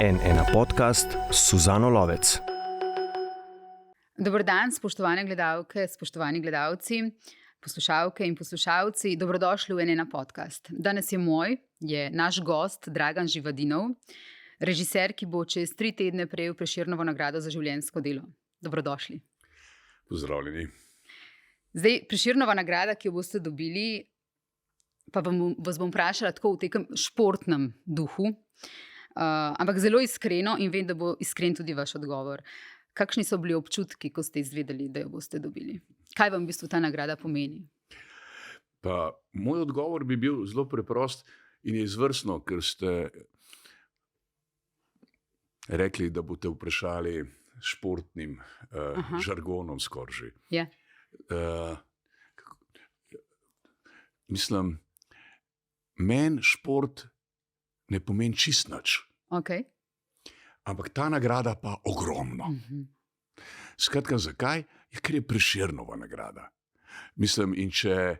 N1 podcast s Suzano Lovec. Dober dan, spoštovane gledalke, spoštovani gledalci, poslušalke in poslušalci. Dobrodošli v N1 podcast. Danes je naš gost Dragan Živadinov, režiser, ki bo čez 3 tedne prejel Prešernovo nagrado za življenjsko delo. Dobrodošli. Pozdravljeni. Zdaj, Prešernova nagrada, ki jo boste dobili, pa vas bom vprašala tako v tekem športnem duhu, ampak zelo iskreno in vem, da bo iskren tudi vaš odgovor. Kakšni so bili občutki, ko ste izvedeli, da jo boste dobili? Kaj vam v bistvu ta nagrada pomeni? Pa, moj odgovor bi bil zelo preprost in je izvrstno, ker ste rekli, da boste vprašali športnim žargonom skoraj. Ja. Mislim, meni šport ne pomeni čist nič. Okay. Ampak ta nagrada pa ogromno. Skratka, zakaj? Ker je Prešernova nagrada. Mislim, in če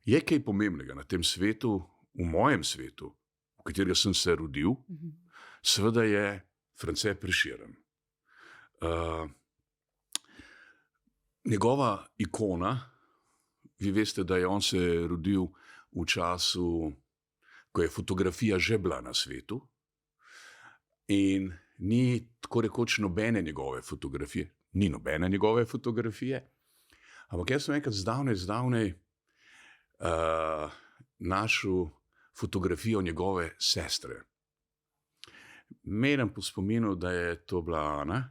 je kaj pomembnega na tem svetu, v mojem svetu, v katerega sem se rodil, seveda je France Prešeren. Njegova ikona, vi veste, da je on se rodil v času, ko je fotografija že bila na svetu in ni tako rekoč nobene njegove fotografije. Ni nobene njegove fotografije, ampak jaz sem enkrat zdavnej našel fotografijo njegove sestre. Menim po spominu, da je to bila Ana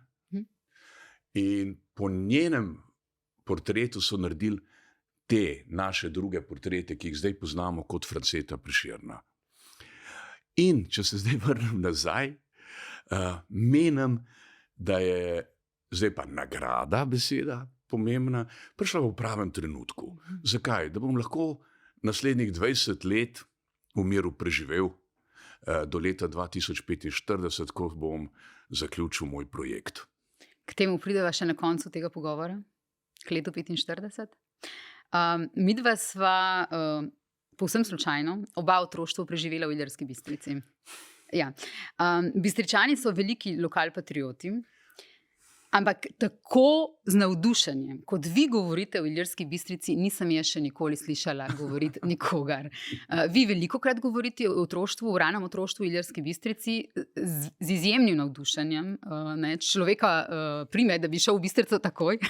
in po njenem portretu so naredili te naše druge portrete, ki jih zdaj poznamo kot Franceta Prešerna. In če se zdaj vrnem nazaj, menim, da je zdaj pa nagrada beseda pomembna, prišla v pravem trenutku. Zakaj? Da bom lahko naslednjih 20 let v miru preživel do leta 2045, ko bom zaključil moj projekt. K temu prideva še na koncu tega pogovora, k letu 45. Midva sva povsem slučajno oba otroštvo preživela v Ilirski Bistrici. Ja. Bistričani so veliki lokalpatrioti, ampak tako z navdušenjem, kot vi govorite v Ilirski Bistrici, nisem jaz še nikoli slišala govoriti nikogar. Vi velikokrat govorite o otroštvu, v ranem otroštvu v Ilirski Bistrici z izjemnim navdušenjem. Človeka prime, da bi šel v Bistrico takoj.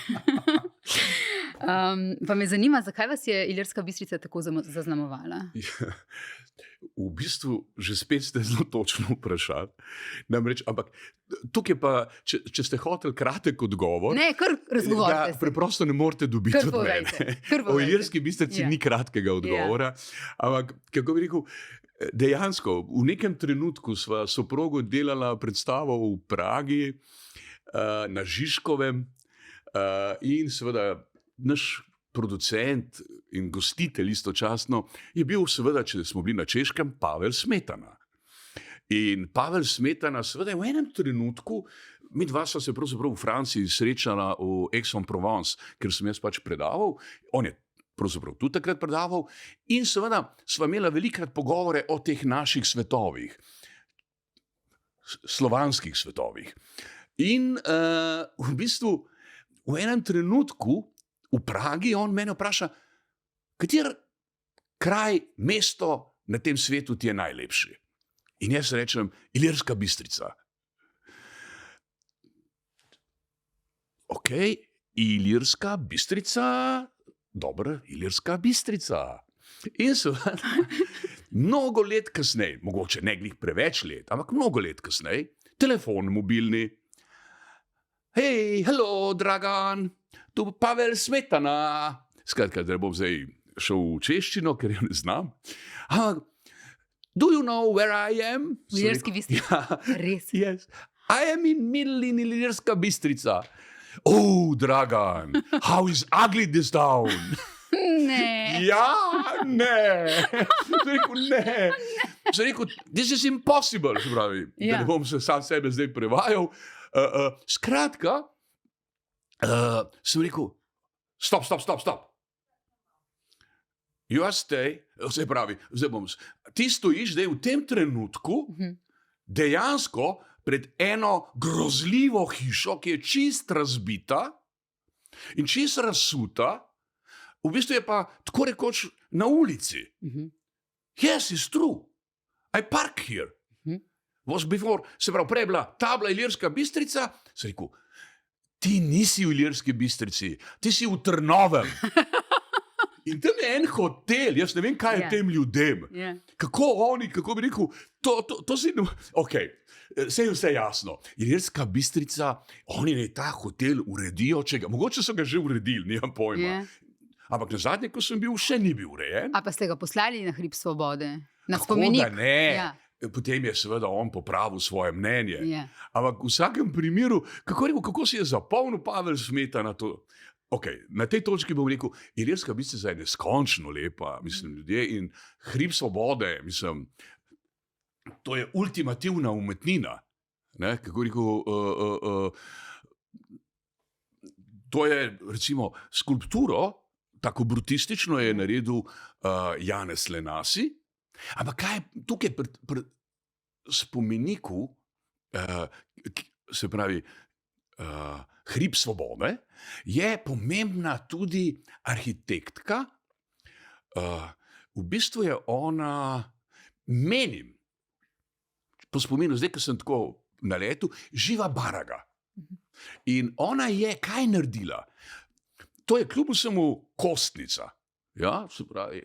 Pa me zanima, zakaj vas je Ilirska Bistrica tako zaznamovala? Ja, v bistvu že spet ste zelo točno vprašali. Namreč, ampak tukaj pa, če ste hoteli kratek odgovor, ne, kar razgovorite se. Preprosto ne morete dobiti od mene. O Ilirski Bistrici ni kratkega odgovora, ampak, kako bi rekel, dejansko, v nekem trenutku sva soprogo delala predstavo v Pragi, na Žižkovem, in seveda naš producent in gostitelj istočasno je bil seveda, če smo bili na Češkem, Pavel Smetana. In Pavel Smetana seveda v enem trenutku, midva sva se pravzaprav v Franciji srečala v Aix-en-Provence, ker sem jaz pač predaval, on je pravzaprav tudi takrat predaval in seveda sva imela velikrat pogovore o teh naših svetovih, slovanskih svetovih. In v bistvu v enem trenutku v Pragi on mene vpraša, kater kraj, mesto na tem svetu ti je najlepši? In jaz rečem, Ilirska Bistrica. Ok, Ilirska Bistrica, dobro, Ilirska Bistrica. In seveda, mnogo let kasneje, mogoče ne glih preveč let, ampak mnogo let kasneje, telefon mobilni. Hej, hello, Dragan, tu Pavel Smetana. Skratka, da bom zdaj šel v češčino, ker jo ne znam. Do you know where I am? V Ilirski Bistrici. Ja, res. Yes. I am in middle in Ilirska Bistrica. Oh, Dragan, how is ugly this town? Ne. Ja, ne. Sem rekel, ne. Sem rekel, this is impossible. Se pravi, da ne bom se sam sebe zdaj prevajal. Skratka, sem rekel, stop. You are stay, se pravi, zdaj ti stojiš zdaj v tem trenutku dejansko pred eno grozljivo hišo, ki je čist razbita in čist razsuta, v bistvu je pa tako rekoč na ulici. Yes, it's true. I park here. Was before, se pravi, prej bila tabla Ilirska Bistrica, sem rekel, ti nisi v Ilirski Bistrici, ti si v Trnovem. In tam je en hotel, jaz ne vem, kaj je tem ljudem. Kako oni, kako bi rekel, to si... Ok, saj je vse jasno. Ilirska Bistrica, oni ne ta hotel uredijo, mogoče so ga že uredili, nimam pojma. Ampak na zadnje, ko sem bil, še ni bil urejen. A pa ste ga poslali na Hrib svobode? Na Kako spomenik? da ne? Ja. Potem je seveda on popravil svoje mnenje. Ampak v vsakem primeru, kako si je zapolnil Pavel Smetana to? Okay, na tej točki bom rekel, Ilirska Bistrica je neskončno lepa, mislim, ljudje, in Hrib svobode, mislim, to je ultimativna umetnina. Ne? Kako rekel, to je recimo skulpturo, tako brutistično je naredil Janez Lenasi. Ampak kaj je tukaj pri spomeniku, se pravi, Hrib svobode, je pomembna tudi arhitektka. V bistvu je ona, menim, po spominu, zdaj, ko sem tako na letu, Živa Baraga. In ona je kaj naredila? To je kljub vsemu kostnica. Ja, se pravi,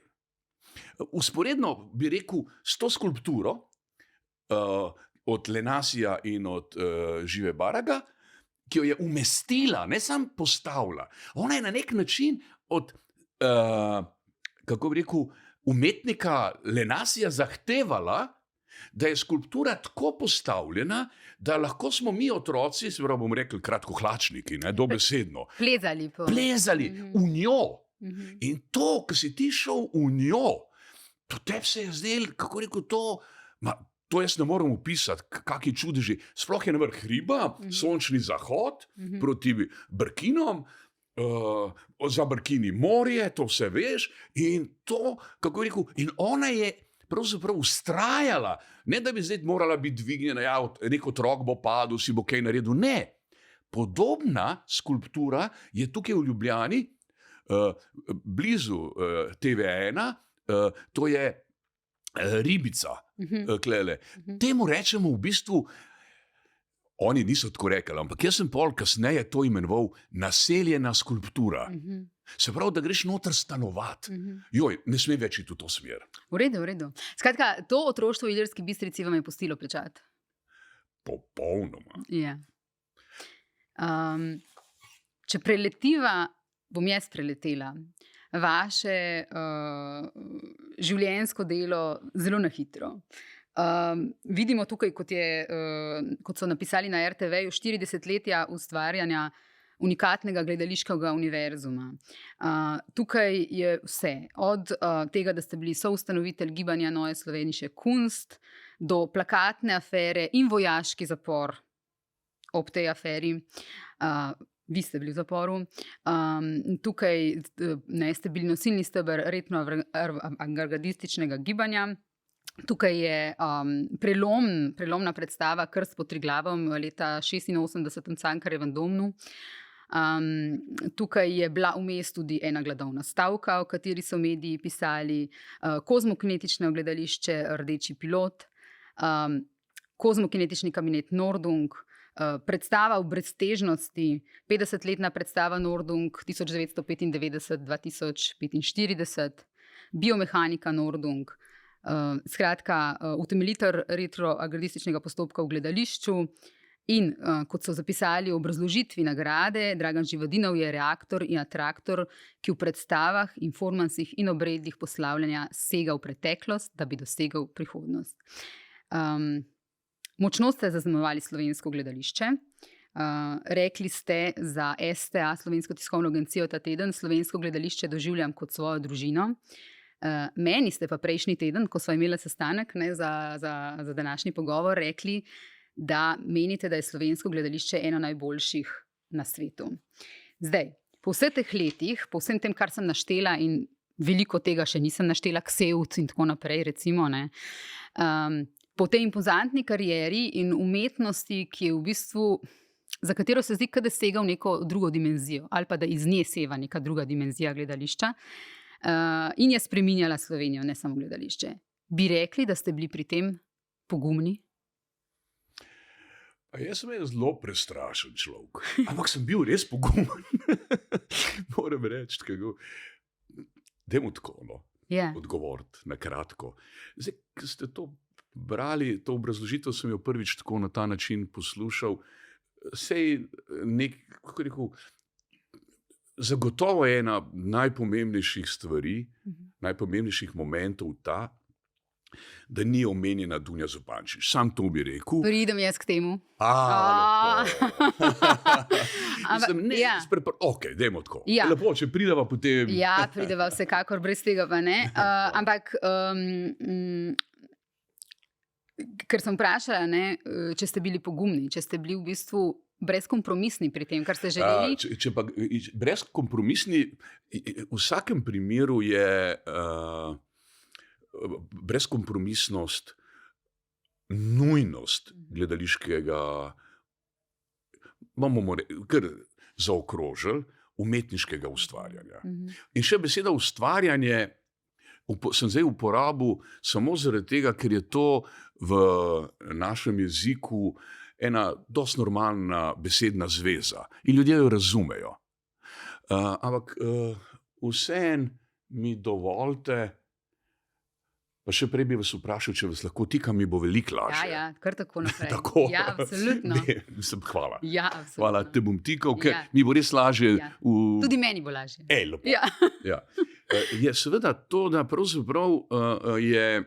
usporedno bi rekel s to skulpturo od Lenasija in od Žive Baraga, ki jo je umestila, ne samo postavila. Ona je na nek način od, kako bi rekel, umetnika Lenasija zahtevala, da je skulptura tako postavljena, da lahko smo mi otroci, se pravi, bomo rekli kratkohlačniki, ne, dobesedno. Plezali v njo. In to, ko si ti šel v njo, to tebi se je zdelo, kako rekel to jaz ne morem opisati, kakšni čudeži. Sploh je na vrh hriba, sončni zahod proti Brkinom, za Brkini morje, to vse veš, in to, kako rekel, in ona je pravzaprav ustrajala, ne da bi zdaj morala biti dvignjena, ja, nek otrok bo padel, si bo kaj naredil, ne. Podobna skulptura je tukaj v Ljubljani, blizu TV1, to je ribica, klele. Temu rečemo v bistvu, oni niso tako rekli, ampak jaz sem pol kasneje to imenoval naseljena skulptura. Se pravi, da greš noter stanovati. Joj, ne sme več iti v to smer. V redu. Skratka, to otroštvo v Ilirski Bistrici vam je pustilo pečat? Popolnoma. Ja. Če preletiva, bom jaz preletela vaše življenjsko delo zelo na hitro. Vidimo tukaj, kot so napisali na RTV-ju, 40-letja ustvarjanja unikatnega gledališkega univerzuma. Tukaj je vse, od tega, da ste bili soustanovitelj gibanja Neue Slowenische Kunst, do plakatne afere in vojaški zapor ob tej aferi. Vi ste bili v zaporu. Tukaj ste bili nosilni steber retro-avantgardističnega gibanja. Tukaj je prelomna predstava Krst pod Triglavom leta 86 v Cankarjevem domu. Tukaj je bila vmes tudi ena gladovna stavka, o kateri so mediji pisali, kozmokinetično gledališče Rdeči pilot, kozmokinetični kabinet Nordung, predstava v breztežnosti, 50-letna predstava Nordung 1995-2045, biomehanika Nordung, skratka, utemeljitelj retroagradističnega postopka v gledališču in, kot so zapisali v obrazložitvi nagrade, Dragan Živadinov je reaktor in atraktor, ki v predstavah, informansih in obredih poslavljanja sega v preteklost, da bi dosegal prihodnost. Močno ste zaznamovali slovensko gledališče. Rekli ste za STA, Slovensko tiskovno agencijo, ta teden slovensko gledališče doživljam kot svojo družino. Meni ste pa prejšnji teden, ko sva imela sestanek za današnji pogovor, rekli, da menite, da je slovensko gledališče eno najboljših na svetu. Zdaj, po vseh teh letih, po vsem tem, kar sem naštela, in veliko tega še nisem naštela, Ksevc in tako naprej, recimo, ne, po tej impozantni karieri in umetnosti, ki je v bistvu, za katero se zdi, da sega v neko drugo dimenzijo, ali pa da iz nje seva neka druga dimenzija gledališča, in je spreminjala Slovenijo, ne samo gledališče. Bi rekli, da ste bili pri tem pogumni? Jaz sem zelo prestrašen človek, ampak sem bil res pogumen. Moram reči, dajmo tako, odgovoriti na kratko. Zdaj, ko ste to brali, to obrazložitev sem jo prvič tako na ta način poslušal, sej kako rekel, zagotovo je ena najpomembnejših stvari, najpomembnejših momentov ta, da ni omenjena Dunja Zupančič. Sam to bi rekel. Pridem jaz k temu. Ok, dajmo tako. Lepo, če prideva potem... Ja, prideva vsekakor, brez tega pa ne. Ampak, ker sem vprašala, če ste bili pogumni, če ste bili v bistvu brezkompromisni pri tem, kar ste želeli. Če pa brezkompromisni, v vsakem primeru je... brezkompromisnost, nujnost gledališkega, bomo kar zaokrožili, umetniškega ustvarjanja. In še beseda ustvarjanje sem zdaj uporabil samo zaradi tega, ker je to v našem jeziku ena dosti normalna besedna zveza in ljudje jo razumejo. Ampak vseeno mi dovolite. Pa še prej bi vas vprašal, če vas lahko tikam, mi bo veliko lažje. Ja, kar tako naprej. Tako? Ja, absolutno. Hvala. Ja, absolutno. Hvala, te bom tikal, ker mi bo res lažje. Ja. Tudi meni bo lažje. Lepo. Ja. Ja. Je seveda to, da pravzaprav je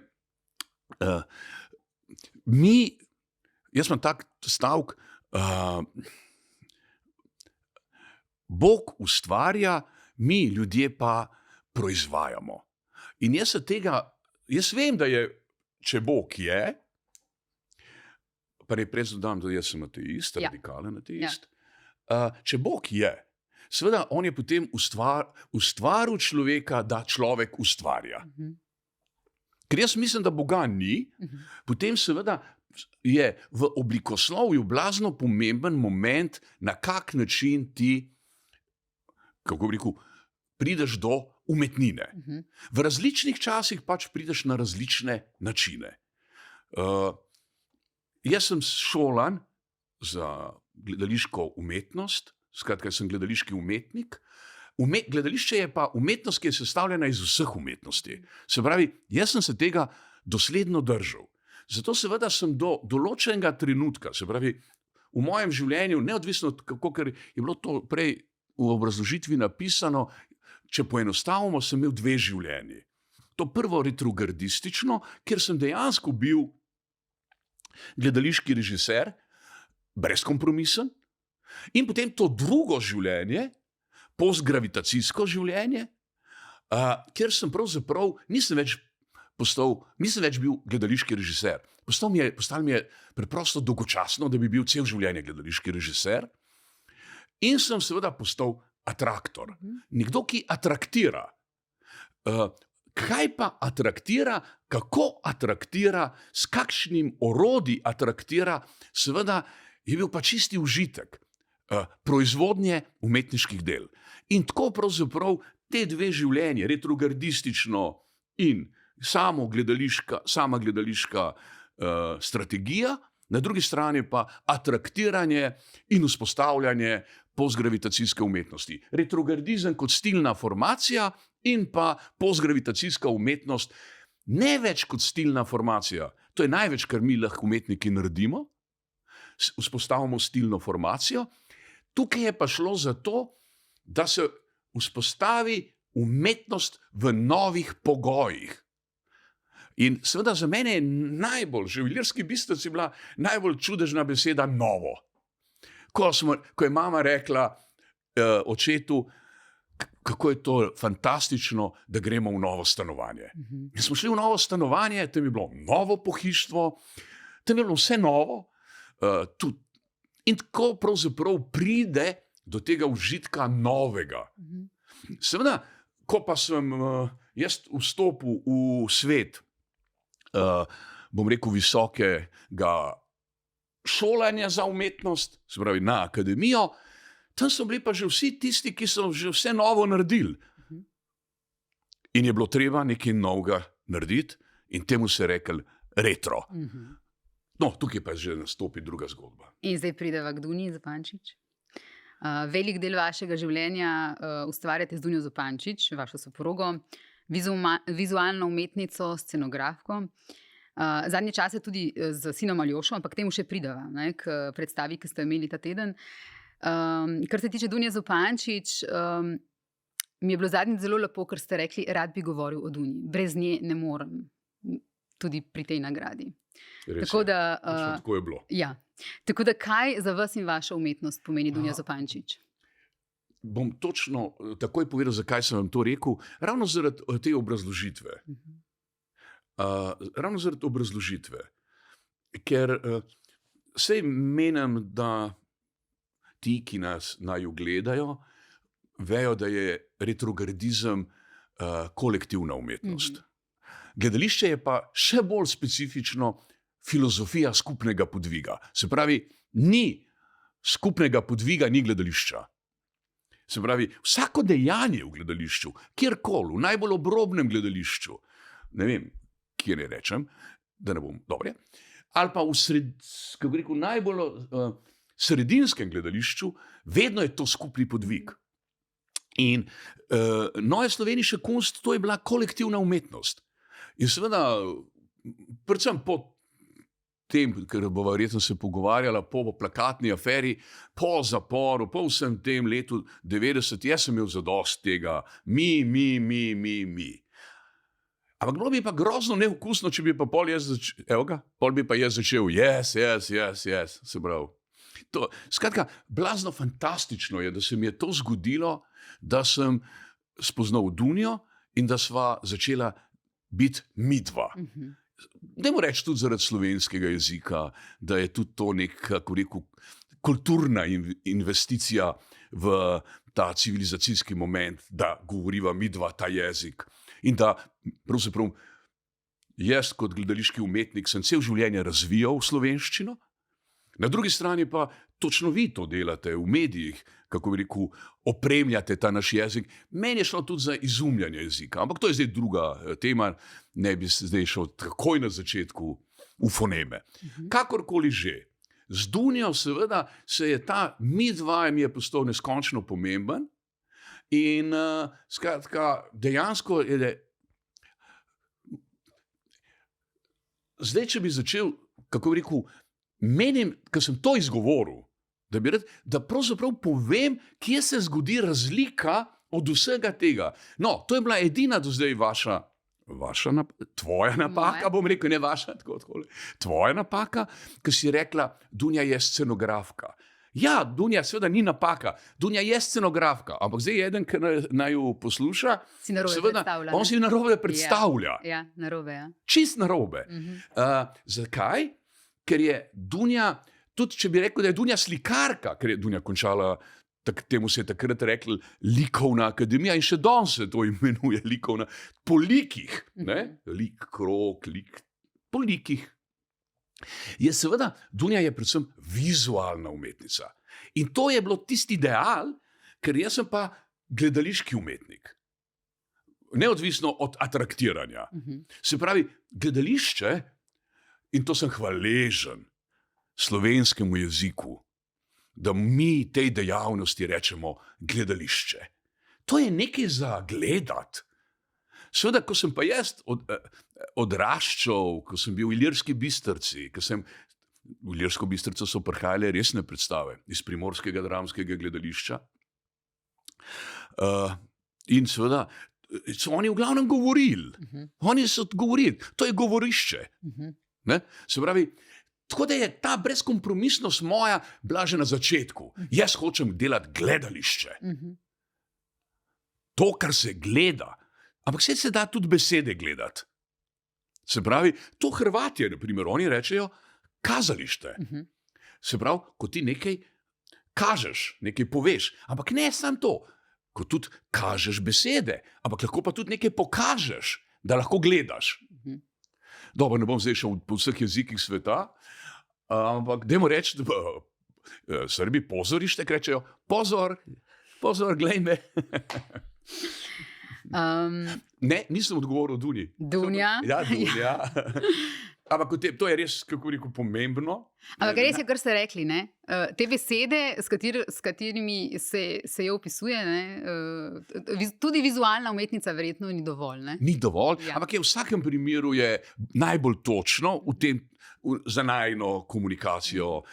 jaz imam tak stavek, Bog ustvarja, mi ljudje pa proizvajamo. In jaz vem, da je, če Bog je, pa prej dodam, da jaz sem ateist, radikalen ateist, če Bog je, seveda on je potem ustvaril človeka, da človek ustvarja. Ker jaz mislim, da Boga ni, potem seveda je v oblikoslovju blazno pomemben moment, na kak način ti, kako bi rekel, prideš do umetnine. V različnih časih pač prideš na različne načine. Jaz sem šolan za gledališko umetnost, skratka, sem gledališki umetnik. Gledališče je pa umetnost, ki je sestavljena iz vseh umetnosti. Se pravi, jaz sem se tega dosledno držal. Zato seveda sem do določenega trenutka, se pravi, v mojem življenju, neodvisno od kako, ker je bilo to prej v obrazložitvi napisano, če poenostavimo, sem imel 2 življenji. To prvo retrogardistično, kjer sem dejansko bil gledališki režiser, brezkompromisen, in potem to drugo življenje, postgravitacijsko življenje, kjer sem pravzaprav nisem več bil gledališki režiser. Postalo mi je preprosto dolgočasno, da bi bil cel življenje gledališki režiser, in sem seveda postal atraktor. Nekdo, ki atraktira. Kaj pa atraktira, kako atraktira, s kakšnim orodji atraktira, seveda je bil pa čisti užitek proizvodnje umetniških del. In tako pravzaprav te 2 življenje, retrogardistično in sama gledališka strategija, na drugi strani pa atraktiranje in vzpostavljanje postgravitacijske umetnosti. Retrogardizem kot stilna formacija in pa postgravitacijska umetnost ne več kot stilna formacija. To je največ, kar mi lahko umetniki naredimo. Vzpostavimo stilno formacijo. Tukaj je pa šlo za to, da se vzpostavi umetnost v novih pogojih. In seveda za mene je najbolj, že v Ilirski Bistrici bila najbolj čudežna beseda novo. Ko je mama rekla očetu, kako je to fantastično, da gremo v novo stanovanje. In smo šli v novo stanovanje, tam je bilo novo pohištvo, tam je bilo vse novo. In tako pravzaprav pride do tega užitka novega. Seveda, ko pa sem jaz vstopil v svet bom rekel, visokega šolanja za umetnost, se pravi na akademijo, tam so bili pa že vsi tisti, ki so že vse novo naredili. In je bilo treba nekaj novega narediti in temu se je rekel retro. No, tukaj pa že nastopi druga zgodba. In zdaj prideva k Dunji Zupančič. Velik del vašega življenja ustvarjate z Dunjo Zupančič, vašo soprogo, vizualno umetnico, scenografko. Zadnje čase tudi z sinom Aljošo, ampak k temu še prideva, ne, k predstavi, ki ste imeli ta teden. Kar se tiče Dunje Zupančič, mi je bilo zadnjič zelo lepo, ker ste rekli, rad bi govoril o Dunji. Brez nje ne morem, tudi pri tej nagradi. Tako je bilo. Ja. Tako da, kaj za vas in vaša umetnost pomeni Dunja Zupančič? Bom točno takoj povedal, zakaj sem vam to rekel. Ravno zaradi te obrazložitve. Ravno zaradi obrazložitve. Ker sej menim, da ti, ki nas naju gledajo, vejo, da je retrogradizem kolektivna umetnost. Gledališče je pa še bolj specifično filozofija skupnega podviga. Se pravi, ni skupnega podviga, ni gledališča. Se pravi, vsako dejanje v gledališču, kjerkoli, v najbolj obrobnem gledališču, ne vem, kjer ne rečem, da ne bom dobre, ali pa v najbolj sredinskem gledališču, vedno je to skupni podvig. In Neue Slovenische Kunst, to je bila kolektivna umetnost. In seveda, predvsem po tem, ker bova verjetno se pogovarjala, po plakatni aferi, po zaporu, po vsem tem letu 90, jaz sem imel zadost tega, mi. Ampak bilo bi pa grozno neokusno, če bi pa pol bi pa jaz začel, yes, se pravi. Skratka, blazno fantastično je, da se mi je to zgodilo, da sem spoznal Dunjo in da sva začela biti midva. Dajmo reči tudi zaradi slovenskega jezika, da je tudi to neka, kako rekel, kulturna investicija v ta civilizacijski moment, da govoriva midva ta jezik. In da pravzaprav jaz kot gledališki umetnik sem cel življenje razvijal slovenščino, na drugi strani pa točno vi to delate v medijih, kako bi rekel, opremljate ta naš jezik. Meni je šlo tudi za izumljanje jezika, ampak to je zdaj druga tema, ne bi se zdaj šel takoj na začetku v foneme. Kakorkoli že, z Dunjo seveda se je ta midva mi je postal neskončno pomemben in skratka, dejansko je zdaj, če bi začel, kako bi rekel, menim, ker sem to izgovoril, da bi rad, da pravzaprav povem, kje se zgodi razlika od vsega tega. No, to je bila edina do zdaj tvoja napaka, bom rekel, ne vaša, tvoja napaka, ker si rekla, Dunja je scenografka. Ja, Dunja seveda ni napaka, Dunja je scenografka, ampak zdaj eden, ki naj jo posluša, seveda, on si narobe predstavlja. Ja, narobe, ja. Čist narobe. Zakaj? Ker je Dunja, tudi če bi rekel, da je Dunja slikarka, ker je Dunja končala, temu se je takrat rekli likovna akademija in še danes se to imenuje likovna, po likih, ne? Lik, krog, lik, po likih. Je seveda, Dunja je predvsem vizualna umetnica. In to je bilo tisti ideal, ker jaz sem pa gledališki umetnik. Neodvisno od atraktiranja. Se pravi, gledališče, in to sem hvaležen slovenskemu jeziku, da mi tej dejavnosti rečemo gledališče. To je nekaj za gledati. Seveda, ko sem pa jaz odraščal, ko sem bil v Ilirski Bistrici, v Ilirsko Bistrico so prihajale resne predstave iz Primorskega dramskega gledališča. In seveda, so oni v glavnem govorili. Oni so govorili. To je govorišče. Ne? Se pravi, tako da je ta brezkompromisnost moja bila že na začetku. Jaz hočem delati gledališče. To, kar se gleda. Ampak se da tudi besede gledati. Se pravi, to Hrvatje, na primer, oni rečejo kazalište. Se pravi, ko ti nekaj kažeš, nekaj poveš. Ampak ne samo to, ko tudi kažeš besede, ampak lahko pa tudi nekaj pokažeš, da lahko gledaš. Dobro, ne bom zdaj šel po vseh jezikih sveta, ampak dajmo reči, da Srbi pozorište rečejo, pozor, glej me. Ne, nisem odgovoril Dunji. Dunja. Ja, Dunja. Ampak to je res, kako rekel, pomembno. Ampak res je, kar ste rekli, ne? Te besede, s katerimi se jo opisuje, ne? Tudi vizualna umetnica verjetno ni dovolj. Ne? Ni dovolj, ja. Ampak v vsakem primeru je najbolj točno za najino komunikacijo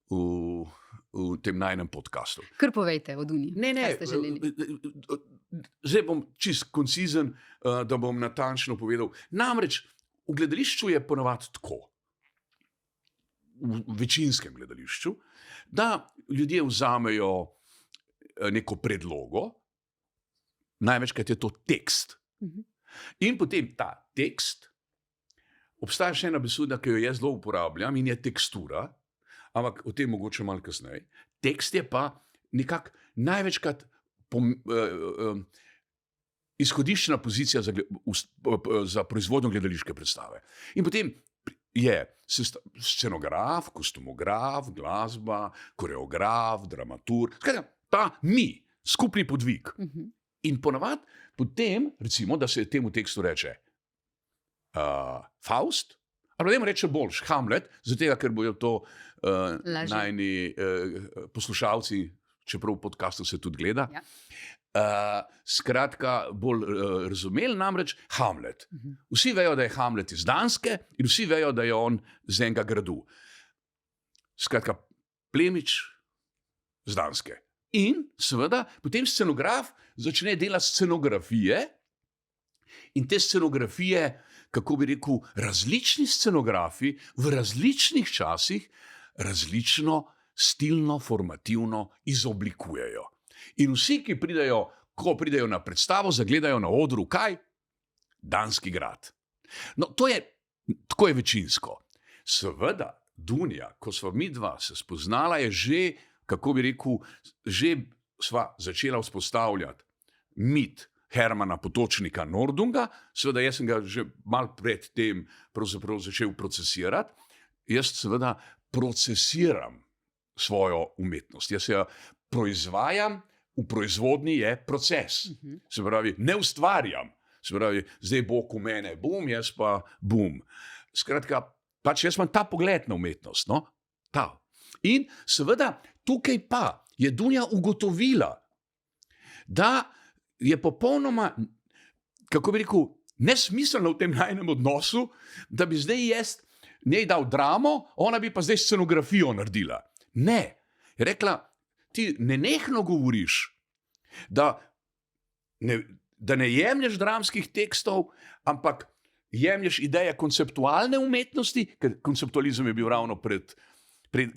v tem najnem podcastu. Kar povejte o Dunji, kaj ste želeli. Zdaj bom čist koncizen, da bom natančno povedal. Namreč, v gledališču je ponavadi tako, v večinskem gledališču, da ljudje vzamejo neko predlogo, največkrat je to tekst. In potem ta tekst, obstaja še ena beseda, ki jo jaz zelo uporabljam in je tekstura, ampak o tem mogoče malo kasneje. Tekst je pa nekako največkrat izhodiščna pozicija za proizvodnjo gledališke predstave. In potem je scenograf, kostumograf, glasba, koreograf, dramaturg, skratka, ta skupni podvig. In ponavadi potem, recimo, da se temu tekstu reče Faust, ali da reče boljš Hamlet, zato ker bojo to najni poslušalci, čeprav v podcastu se tudi gleda, ja. Skratka, bolj razumeli, namreč Hamlet. Vsi vejo, da je Hamlet iz Danske in vsi vejo, da je on z enega gradu. Skratka, plemič z Danske. In seveda, potem scenograf začne delati scenografije in te scenografije, kako bi rekel, različni scenografi v različnih časih različno stilno, formativno izoblikujejo. In vsi, ki ko pridejo na predstavo, zagledajo na odru, kaj? Danski grad. No, tako je večinsko. Seveda, Dunja, ko sva midva se spoznala, je že, kako bi rekel, že sva začela vzpostavljati mit Hermana Potočnika Nordunga. Seveda, jaz sem ga že malo pred tem pravzaprav začel procesirati. Jaz seveda procesiram svojo umetnost. Jaz jo proizvajam, v proizvodnji je proces. Se pravi, ne ustvarjam. Se pravi, zdaj bo v mene bum, jaz pa bum. Skratka, pač jaz imam ta pogled na umetnost. No? Ta. In seveda, tukaj pa je Dunja ugotovila, da je popolnoma, kako bi rekel, nesmiselno v tem najnem odnosu, da bi zdaj jaz njej dal dramo, ona bi pa zdaj scenografijo naredila. Ne. Je rekla, ti nenehno govoriš, da ne jemlješ dramskih tekstov, ampak jemlješ ideje konceptualne umetnosti, ker konceptualizem je bil ravno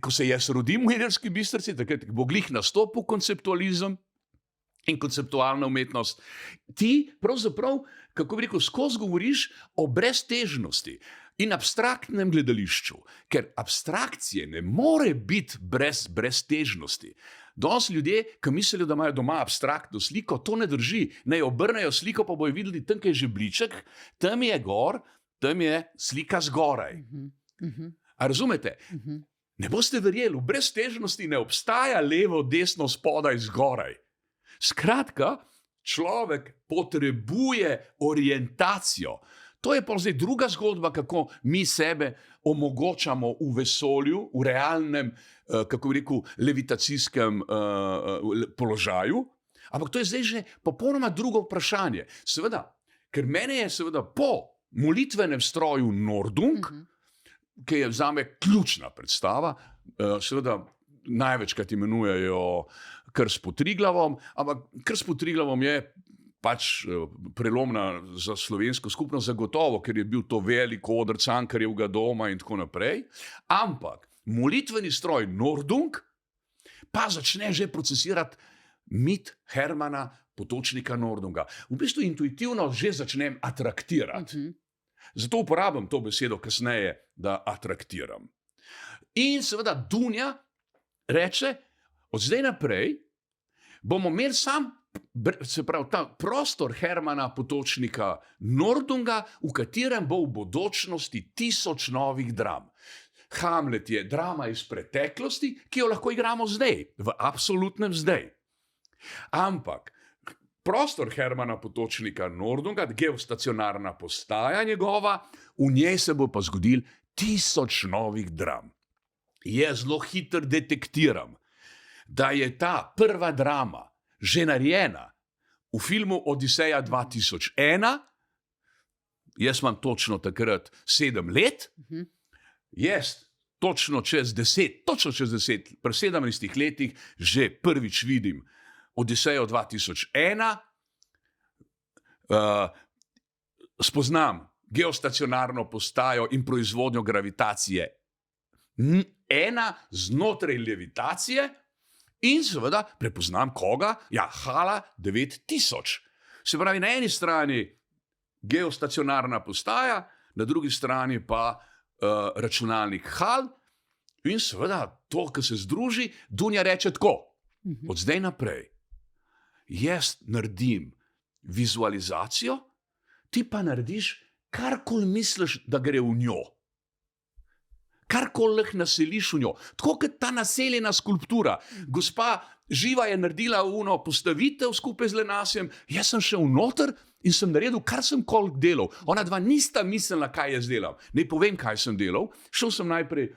ko se jaz rodim v Ilirski Bistrici, takrat bo glih nastopil konceptualizem in konceptualna umetnost. Ti pravzaprav, kako bi rekel, skozi govoriš o breztežnosti in abstraktnem gledališču, ker abstrakcije ne more biti brez težnosti. Danes ljudje, ki mislijo, da imajo doma abstraktno sliko, to ne drži. Naj obrnejo sliko, pa bojo videli, tam je žebljiček, tam je gor, tam je slika zgoraj. A razumete? Ne boste verjeli, v breztežnosti ne obstaja levo, desno, spodaj, zgoraj. Skratka, človek potrebuje orientacijo. To je pa zdaj druga zgodba, kako mi sebe omogočamo v vesolju, v realnem, kako bi rekel, levitacijskem položaju. Ampak to je zdaj že popolnoma drugo vprašanje. Seveda, ker mene je seveda po molitvenem stroju Nordung, ki je zame ključna predstava, seveda največkrat imenujejo Krst pod Triglavom, ampak Krst pod Triglavom je pač prelomna za slovensko skupnost zagotovo, ker je bil to velik oder Cankarjevega doma in tako naprej. Ampak molitveni stroj Nordung pa začne že procesirati mit Hermana Potočnika Nordunga. V bistvu intuitivno že začnem atraktirati. Zato uporabljam to besedo kasneje, da atraktiram. In seveda Dunja reče, od zdaj naprej bomo imeli sam se pravi, ta prostor Hermana Potočnika Nordunga, v katerem bo v bodočnosti 1000 novih dram. Hamlet je drama iz preteklosti, ki jo lahko igramo zdaj, v absolutnem zdaj. Ampak prostor Hermana Potočnika Nordunga, geostacionarna postaja njegova, v njej se bo pa zgodil 1000 novih dram. Jaz zelo hitro detektiram, da je ta prva drama že narejena v filmu Odiseja 2001, jaz imam točno takrat 7 let, jaz točno čez 10, pri 17 letih že prvič vidim Odisejo 2001, spoznam geostacionarno postajo in proizvodnjo gravitacije ena znotraj levitacije in seveda prepoznam koga? Ja, Hala 9000. Se pravi, na eni strani geostacionarna postaja, na drugi strani pa računalnik Hal in seveda to, kar se združi, Dunja reče tako, od zdaj naprej, jaz naredim vizualizacijo, ti pa narediš karkoli misliš, da gre v njo. Karkoli lahko naseliš v njo. Tako kot ta naseljena skulptura. Gospa Živa je naredila uno postavitev skupaj z Lenasjem, jaz sem šel noter in sem naredil, kar sem koliko delal. Ona dva nista mislila, kaj jaz delam. Ne povem, kaj sem delal. Šel sem najprej,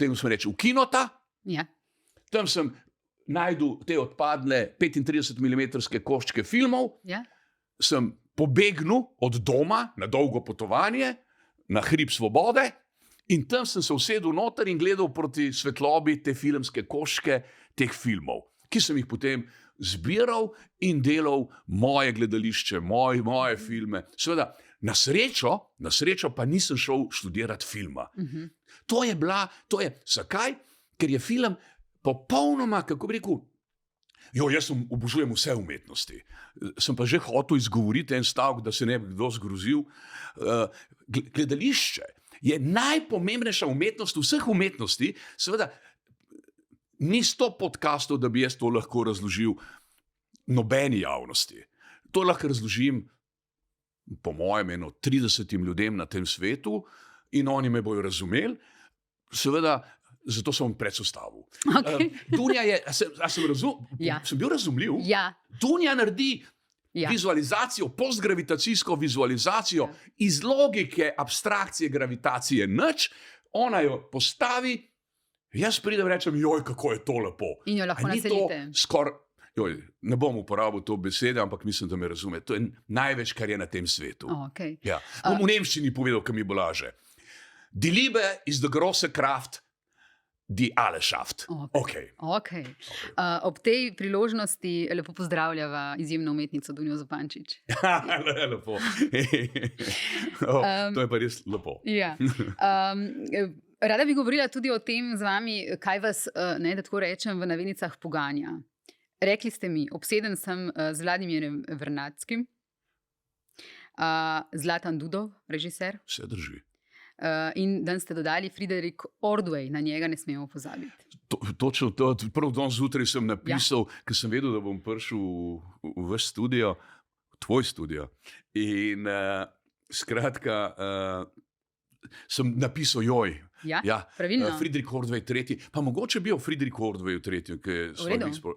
temu smo reči, v kinota. Ja. Tam sem najdel te odpadle 35 mm koščke filmov. Ja. Sem pobegnil od doma na dolgo potovanje, na hrib svobode. In tam sem se usedel noter in gledal proti svetlobi te filmske koščke teh filmov, ki sem jih potem zbiral in delal moje gledališče, moje filme. Seveda, na srečo pa nisem šel študirati filma. To je, zakaj? Ker je film popolnoma, kako bi rekel, jaz obožujem vse umetnosti. Sem pa že hotel izgovoriti en stavek, da se ne bi kdo zgrozil. Gledališče je najpomembnejša umetnost vseh umetnosti. Seveda, ni 100 podcastov, da bi jaz to lahko razložil nobeni javnosti. To lahko razložim, po mojem, 30 ljudem na tem svetu in oni me bojo razumeli. Seveda, zato sem predsostavil. Okay. Dunja je, sem bil razumljiv? Ja. Dunja naredi vizualizacijo, postgravitacijsko vizualizacijo iz logike abstrakcije gravitacije nič, ona jo postavi, jaz pridem in rečem, joj, kako je to lepo. In jo lahko naselite. Ne bom uporabil to besede, ampak mislim, da me razume. To je največ, kar je na tem svetu. Okay. Ja. Bom v nemščini povedal, kaj mi bo laže. Die Liebe ist der große Kraft, die alles schafft. Okay. Ob tej priložnosti lepo pozdravljava izjemno umetnico Dunjo Zupančič. Lepo. To je pa res lepo. Ja. Rada bi govorila tudi o tem z vami, kaj vas, da tako rečem, v navednicah poganja. Rekli ste mi, obseden sem z Vladimirjem Vernadskim, Zlatan Dudov, režiser. Vse drži. In dan ste dodali Friedrich Ordway, na njega ne smemo pozabiti. Točno to, prav danes zjutraj sem napisal, ker sem vedel, da bom prišel v vaš studio, v tvoj studio. In skratka, sem napisal joj. Ja, pravilno. Friedrich Ordway III. Pa mogoče bil Friedrich Ordway III.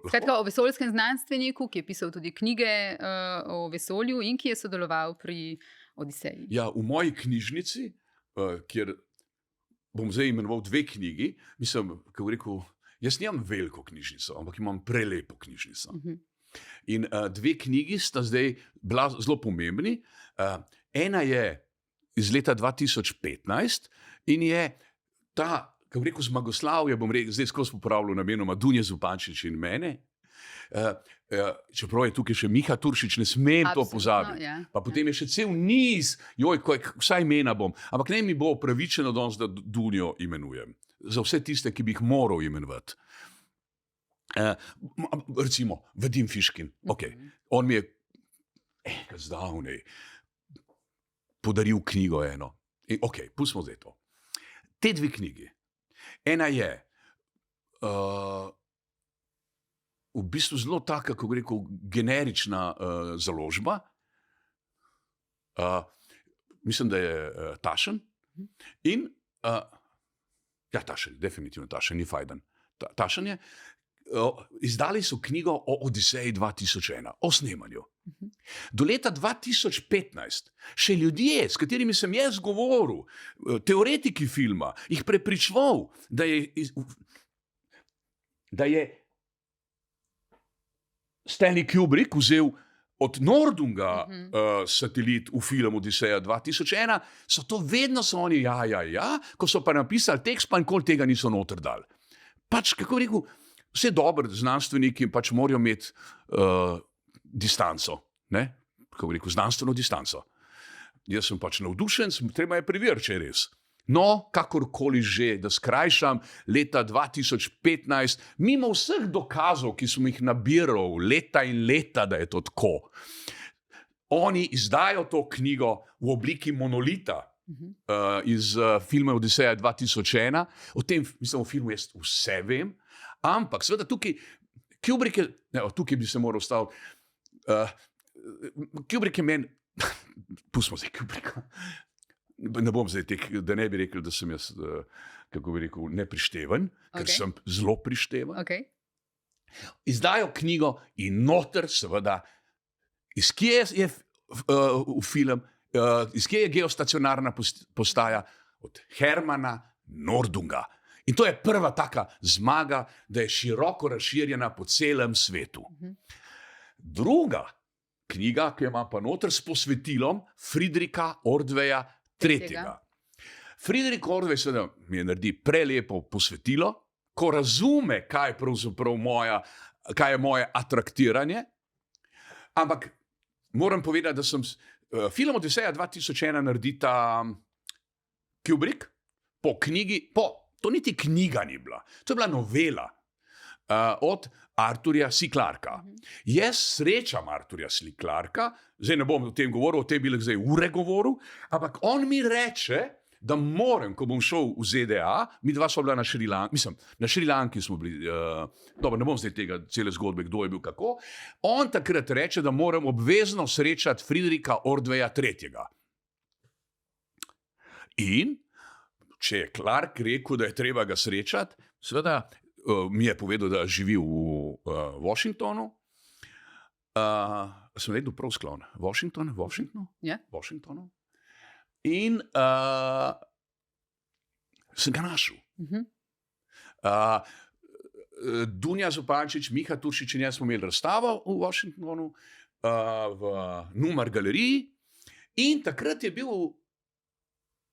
Skratka, o vesoljskem znanstveniku, ki je pisal tudi knjige o vesolju in ki je sodeloval pri Odiseji. Ja, v moji knjižnici, kjer bom zdaj imenoval 2 knjigi, mislim, kako rekel, jaz nimam veliko knjižnico, ampak imam prelepo knjižnico. In 2 knjigi sta zdaj bila zelo pomembni. Ena je iz leta 2015 in je ta, kako rekel, zmagoslavje, bom rekel, zdaj skozi popravljal namenoma Dunje Zupančič in mene. Čeprav je tukaj še Miha Turšič, ne smem to pozabiti. Pa potem je še cel niz, vsaj imena bom, ampak ne mi bo upravičeno danes, da Dunjo imenujem. Za vse tiste, ki bi jih moral imenovati. Recimo, Vadim Fiškin. On mi je zdavnej podaril knjigo eno. Pustimo zdaj to. Te 2 knjigi. Ena je v bistvu zelo taka, kako bi rekel, generična založba. Mislim, da je Taschen. In, Taschen, definitivno Taschen, ni Fajden. Taschen je. Izdali so knjigo o Odiseji 2001, o snemanju. Do leta 2015 še ljudje, s katerimi sem jaz govoril, teoretiki filma, jih prepričval, da je Stanley Kubrick vzel od Nordunga satelit v film Odiseja 2001, so to vedno so oni, ko so pa napisali tekst, pa nikoli tega niso noter dali. Pač, kako rekel, vse dobro, znanstveniki pač morajo imeti distanco, ne? Kako rekel, znanstveno distanco. Jaz sem pač navdušen, treba je preveriti, če je res. No, kakorkoli že, da skrajšam, leta 2015, mimo vseh dokazov, ki smo jih nabiral leta in leta, da je to tako, oni izdajo to knjigo v obliki monolita iz filma Odiseja 2001. O tem, mislim, o filmu jaz vse vem, ampak seveda tukaj Kubrick je, tukaj bi se moral staviti, Kubrick je meni, pustimo zdaj Kubricka, ne bom zdaj da ne bi rekel, da sem jaz, kako bi rekel, neprišteven, ker sem zelo prišteven. Izdajo knjigo in noter seveda, iz kje je v film, iz kje je geostacionarna postaja? Od Hermana Nordunga. In to je prva taka zmaga, da je široko razširjena po celem svetu. Druga knjiga, ki jo ima pa noter s posvetilom Friedricha Ordweya III. Friedrich Ordway seveda mi je naredi prelepo posvetilo, ko razume, kaj je moje atraktiranje, ampak moram povedati, da sem film Odiseja 2001 naredita Kubrick po knjigi, to niti knjiga ni bila, to je bila novela od Arthurja C. Clarka. Jaz srečam Arthurja C. Clarka, zdaj ne bom o tem govoril, o tem bi zdaj ure govoril, ampak on mi reče, da moram, ko bom šel v ZDA, mi dva sva bila na Šrilanki, mislim, na Šrilanki smo bili, dobro, ne bom zdaj tega cele zgodbe, kdo je bil kako, on takrat reče, da moram obvezno srečati Friedricha Ordweya III. In če je Clark rekel, da je treba ga srečati, seveda mi je povedal, da živi v Washingtonu. Sem vedel prav sklon. Washingtonu? Washingtonu. In sem ga našel. Dunja Zupančič, Miha Turšič in jaz smo imeli razstavo v Washingtonu, v Numar galeriji, in takrat je bil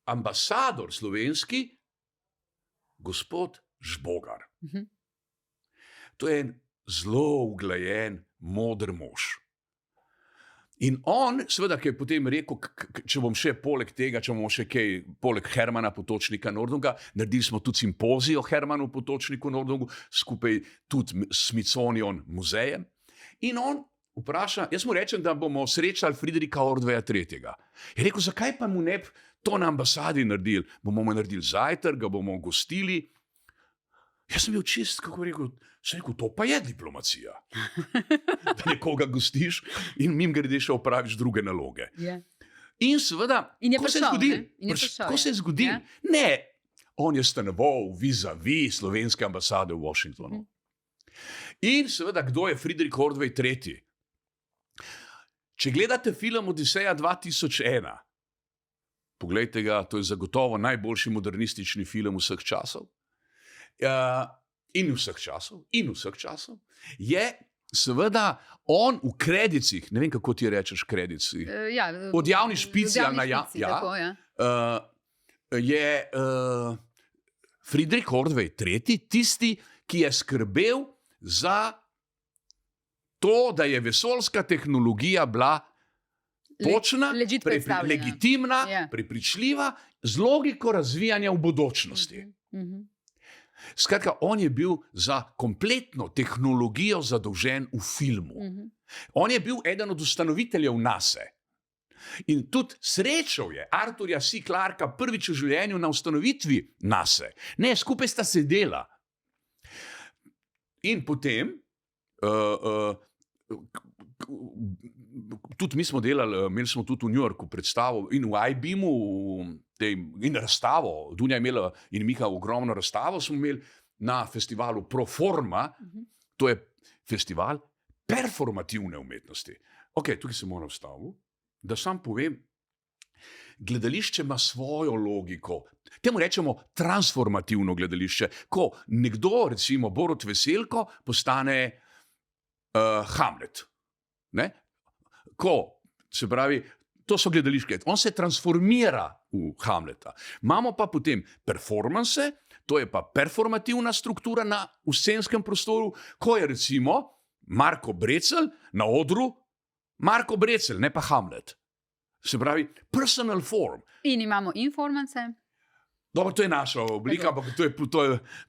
ambasador slovenski, gospod Žbogar. To je en zelo uglajen, moder mož. In on, seveda, ki je potem rekel, če bom še poleg tega, če bomo še kaj, poleg Hermana Potočnika Nordunga, naredili smo tudi simpozij o Hermanu Potočniku Nordungu, skupaj tudi s Smithsonian muzejem. In on vpraša, jaz mu rečem, da bomo srečali Friedricha Ordweya III. Je rekel, zakaj pa mu ne to na ambasadi naredili? Bomo naredili zajtrk, ga bomo gostili. Jaz sem bil čist, kako rekel, to pa je diplomacija. Da nekoga gostiš in mim grede še opraviš druge naloge. In seveda, ko se je zgodil? Ne, on je stanoval vis-a-vis slovenske ambasade v Washingtonu. In seveda, kdo je Friedrich Ordway III? Če gledate film Odiseja 2001, poglejte ga, to je zagotovo najboljši modernistični film vseh časov. In vseh časov, je seveda on v kredicih, ne vem, kako ti rečeš kredici, od javnih špici, je Friedrich Ordway III tisti, ki je skrbel za to, da je vesoljska tehnologija bila točna, legitimna, prepričljiva, z logiko razvijanja v bodočnosti. Skratka, on je bil za kompletno tehnologijo zadolžen v filmu. On je bil eden od ustanoviteljev NASA. In tudi srečal je Arthurja C. Clarka prvič v življenju na ustanovitvi NASA. Ne, skupaj sta sedela. In potem Tudi mi smo delali, imeli smo tudi v New Yorku predstavo in v IBM-u in razstavo. Dunja je imela in Miha ogromno razstavo smo imeli na festivalu Proforma, to je festival performativne umetnosti. Ok, tukaj se moram vstaviti, da sam povem, gledališče ima svojo logiko. Temu rečemo transformativno gledališče. Ko nekdo, recimo Borut Veselko, postane Hamlet. Ne? Ko, se pravi, to so gledališke, on se transformira v Hamleta. Imamo pa potem performance, to je pa performativna struktura v scenskem prostoru, ko je recimo Marko Brecelj na odru, Marko Brecelj, ne pa Hamlet. Se pravi, personal form. In imamo informace. Dobro, to je naša oblika, ampak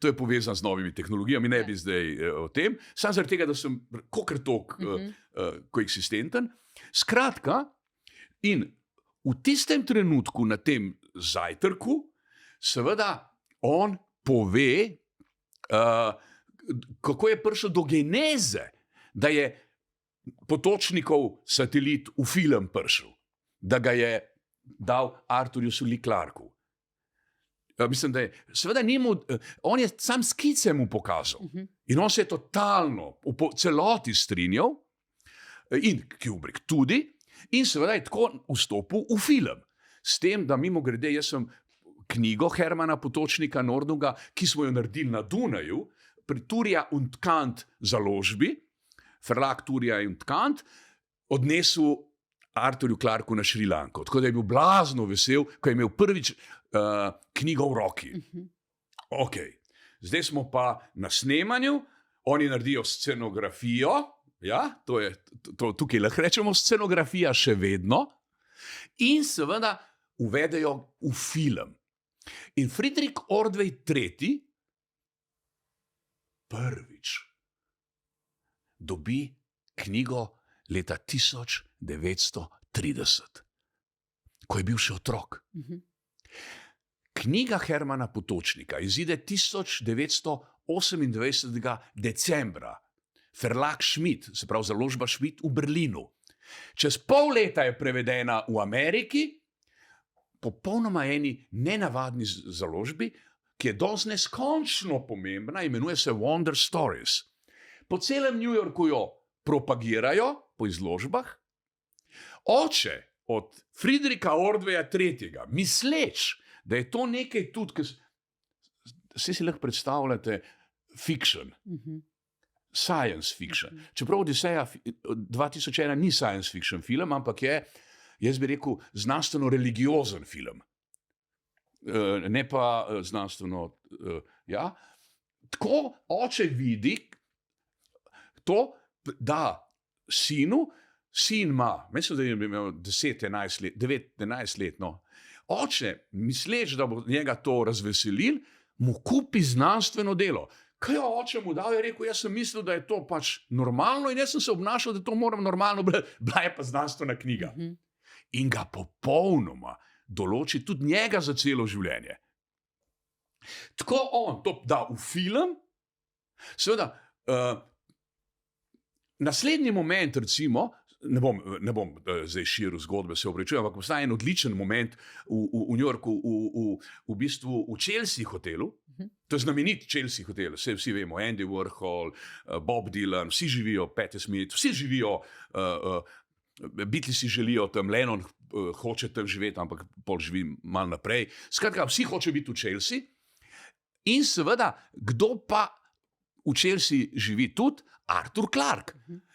to je povezano z novimi tehnologijami, ne bi zdaj o tem. Sam zaradi tega, da sem kakor toliko koeksistenten. Skratka, in v tistem trenutku na tem zajtrku, seveda on pove, kako je prišel do geneze, da je Potočnikov satelit v film prišel, da ga je dal Arthurju C. Clarku. Mislim, da je, seveda njemu, on je sam skice mu pokazal in on se je totalno v celoti strinjal in Kubrick tudi in seveda je tako vstopil v film. S tem, da mimo grede, jaz sem knjigo Hermana Potočnika Nordunga, ki smo jo naredili na Dunaju, pri Turja und Kant založbi, Verlag Turja und Kant, odnesel Arthurju Clarku na Šrilanko. Tako da je bil blazno vesel, ko je imel prvič knjigo v roki. Ok, zdaj smo pa na snemanju, oni naredijo scenografijo, ja, tukaj lahko rečemo scenografija še vedno, in seveda uvedejo v film. In Friedrich Ordway III prvič dobi knjigo leta 1930, ko je bil še otrok. Knjiga Hermana Potočnika izide 1928. decembra. Verlag Schmidt, se pravi založba Schmidt v Berlinu. Čez pol leta je prevedena v Ameriki, popolnoma eni nenavadni založbi, ki je danes neskončno pomembna, imenuje se Wonder Stories. Po celem New Yorku jo propagirajo po izložbah. Oče od Friedricha Ordwaya III, misleč, da je to nekaj tudi, ki si lahko predstavljate fiction, science fiction. Čeprav Odiseja 2001 ni science fiction film, ampak je, jaz bi rekel, znanstveno-religiozen film. Ne pa znanstveno, ja. Tako oče vidi to, da sin ima, mislim, da je imel 10-11 let, 9-11 let, no. Oče, misleč, da bo njega to razveselil, mu kupi znanstveno delo. Kaj je oče mu dal, je rekel, jaz sem mislil, da je to pač normalno in jaz sem se obnašal, da to moram normalno, bila je pa znanstvena knjiga. In ga popolnoma določi tudi njega za celo življenje. Tako on to da v film, seveda, naslednji moment, recimo, ne bom zdaj širil zgodbe, se opravičujem, ampak obstaja en odličen moment v New Yorku, v bistvu v Chelsea hotelu, to je znamenit Chelsea hotel, vsi vemo, Andy Warhol, Bob Dylan, vsi živijo, Patti Smith, vsi živijo, Beatlesi želijo tam, Lennon hoče tam živeti, ampak pol živi malo naprej. Skratka, vsi hoče biti v Chelsea in seveda, kdo pa v Chelsea živi tudi? Arthur Clarke.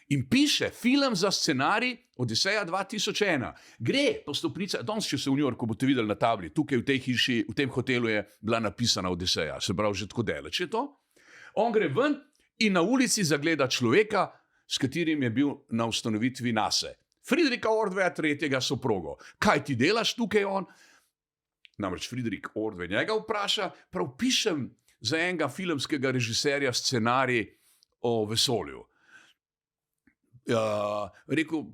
In piše film za scenarij Odiseja 2001. Gre po stopnicah, danes, če se v New Yorku boste videli na tabli, tukaj v tej hiši, v tem hotelu je bila napisana Odiseja, se pravi že tako daleč je to. On gre ven in na ulici zagleda človeka, s katerim je bil na ustanovitvi NASA. Friedricha Ordwaya III. Soprogo. Kaj ti delaš tukaj on? Namreč Friedrich Ordway njega vpraša, prav pišem za enega filmskega režiserja scenarij o vesolju. Rekel,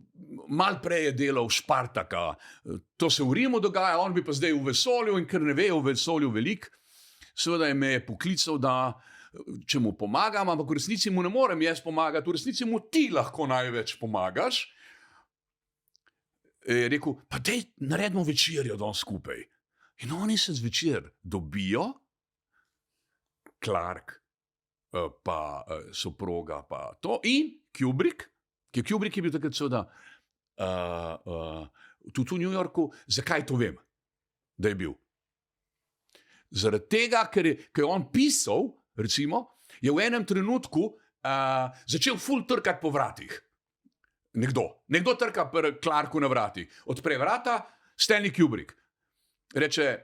malo prej je delal Špartaka, to se v Rimu dogaja, on bi pa zdaj v vesolju in ker ne ve o vesolju veliko, seveda je me poklical, da če mu pomagam, ampak v resnici mu ne morem jaz pomagati, v resnici mu ti lahko največ pomagaš. Je rekel, pa dej, naredimo večerjo danes skupaj. In oni se zvečer dobijo, Clark, pa soproga, pa to, in Kubrick, Kubrick je bil takrat seveda tudi v New Yorku. Zakaj to vem, da je bil? Zaradi tega, ker je on pisal, recimo, je v enem trenutku začel ful trkati po vratih. Nekdo trka pri Clarku na vratih. Odpre vrata, Stanley Kubrick. Reče,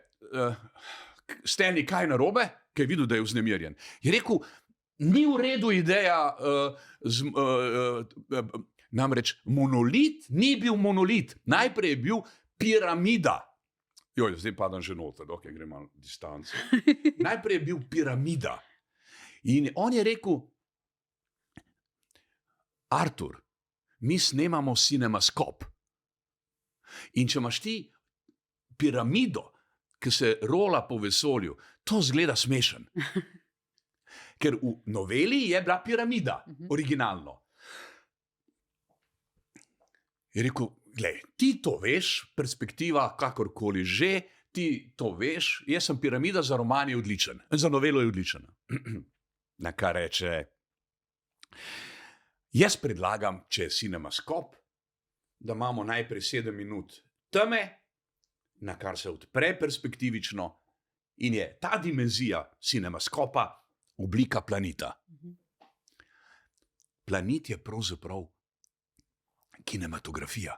Stanley, kaj je narobe? Ker je videl, da je vznemirjen. Je rekel, ni v redu ideja, namreč monolit ni bil monolit. Najprej je bil piramida. Zdaj padam že noter, dokaj gre malo distance. Najprej je bil piramida. In on je rekel, Artur, mi snemamo Cinemaskop. In če imaš ti piramido, ki se rola po vesolju, to zgleda smešen. Ker v noveli je bila piramida, originalno. Je rekel, glej, ti to veš, perspektiva, kakorkoli že, ti to veš, jaz sem piramida, za roman je odličen, za novelo je odličen. Na kar reče, jaz predlagam, če je Cinemaskop, da imamo najprej 7 minut teme, na kar se odpre perspektivično in je ta dimenzija Cinemaskopa oblika planeta. Planet je pravzaprav kinematografija.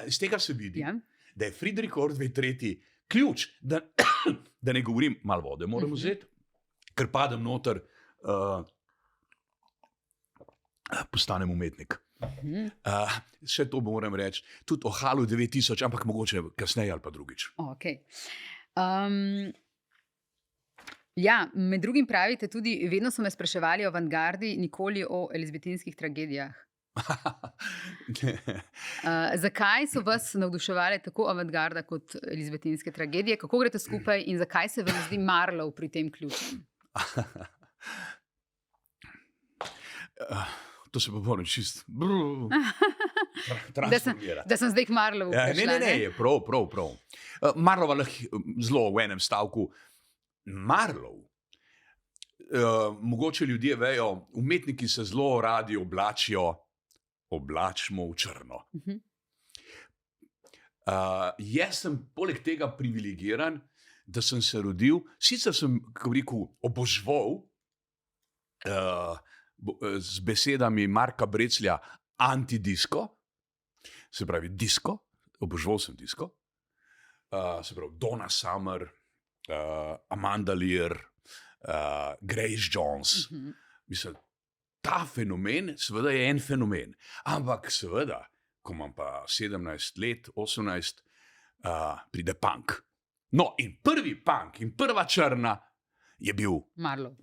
Iz tega se vidi, da je Friedrich Ordway III. Ključ, da ne govorim, malo vode moram vzeti, ker padem noter, postanem umetnik. Še to moram reči, tudi o Halu 9000, ampak mogoče kasneje ali pa drugič. Okay. Med drugim pravite tudi, vedno so me spraševali o avantgardi, nikoli o elizbetinskih tragedijah. Zakaj so vas navduševale tako avantgarda kot elizbetinske tragedije? Kako greste skupaj in zakaj se vam zdi Marlowe pri tem ključen? To se pa moram čist transformirati. Da sem zdaj k Marlowu prišla. Ne, je prav. Marlowa lahko zelo v enem stavku. Marlowe, mogoče ljudje vejo, umetniki se zelo radi oblačimo v črno. Jaz sem poleg tega privilegiran, da sem se rodil, sicer sem, kako rekel, oboževal z besedami Marka Breclja antidisko, se pravi disko, oboževal sem disko, se pravi Donna Summer, Amanda Lear, Grace Jones. Mislim, ta fenomen seveda je en fenomen, ampak seveda, ko imam pa 17 let, 18, pride punk. No, in prvi punk in prva črna je bil Marlowe.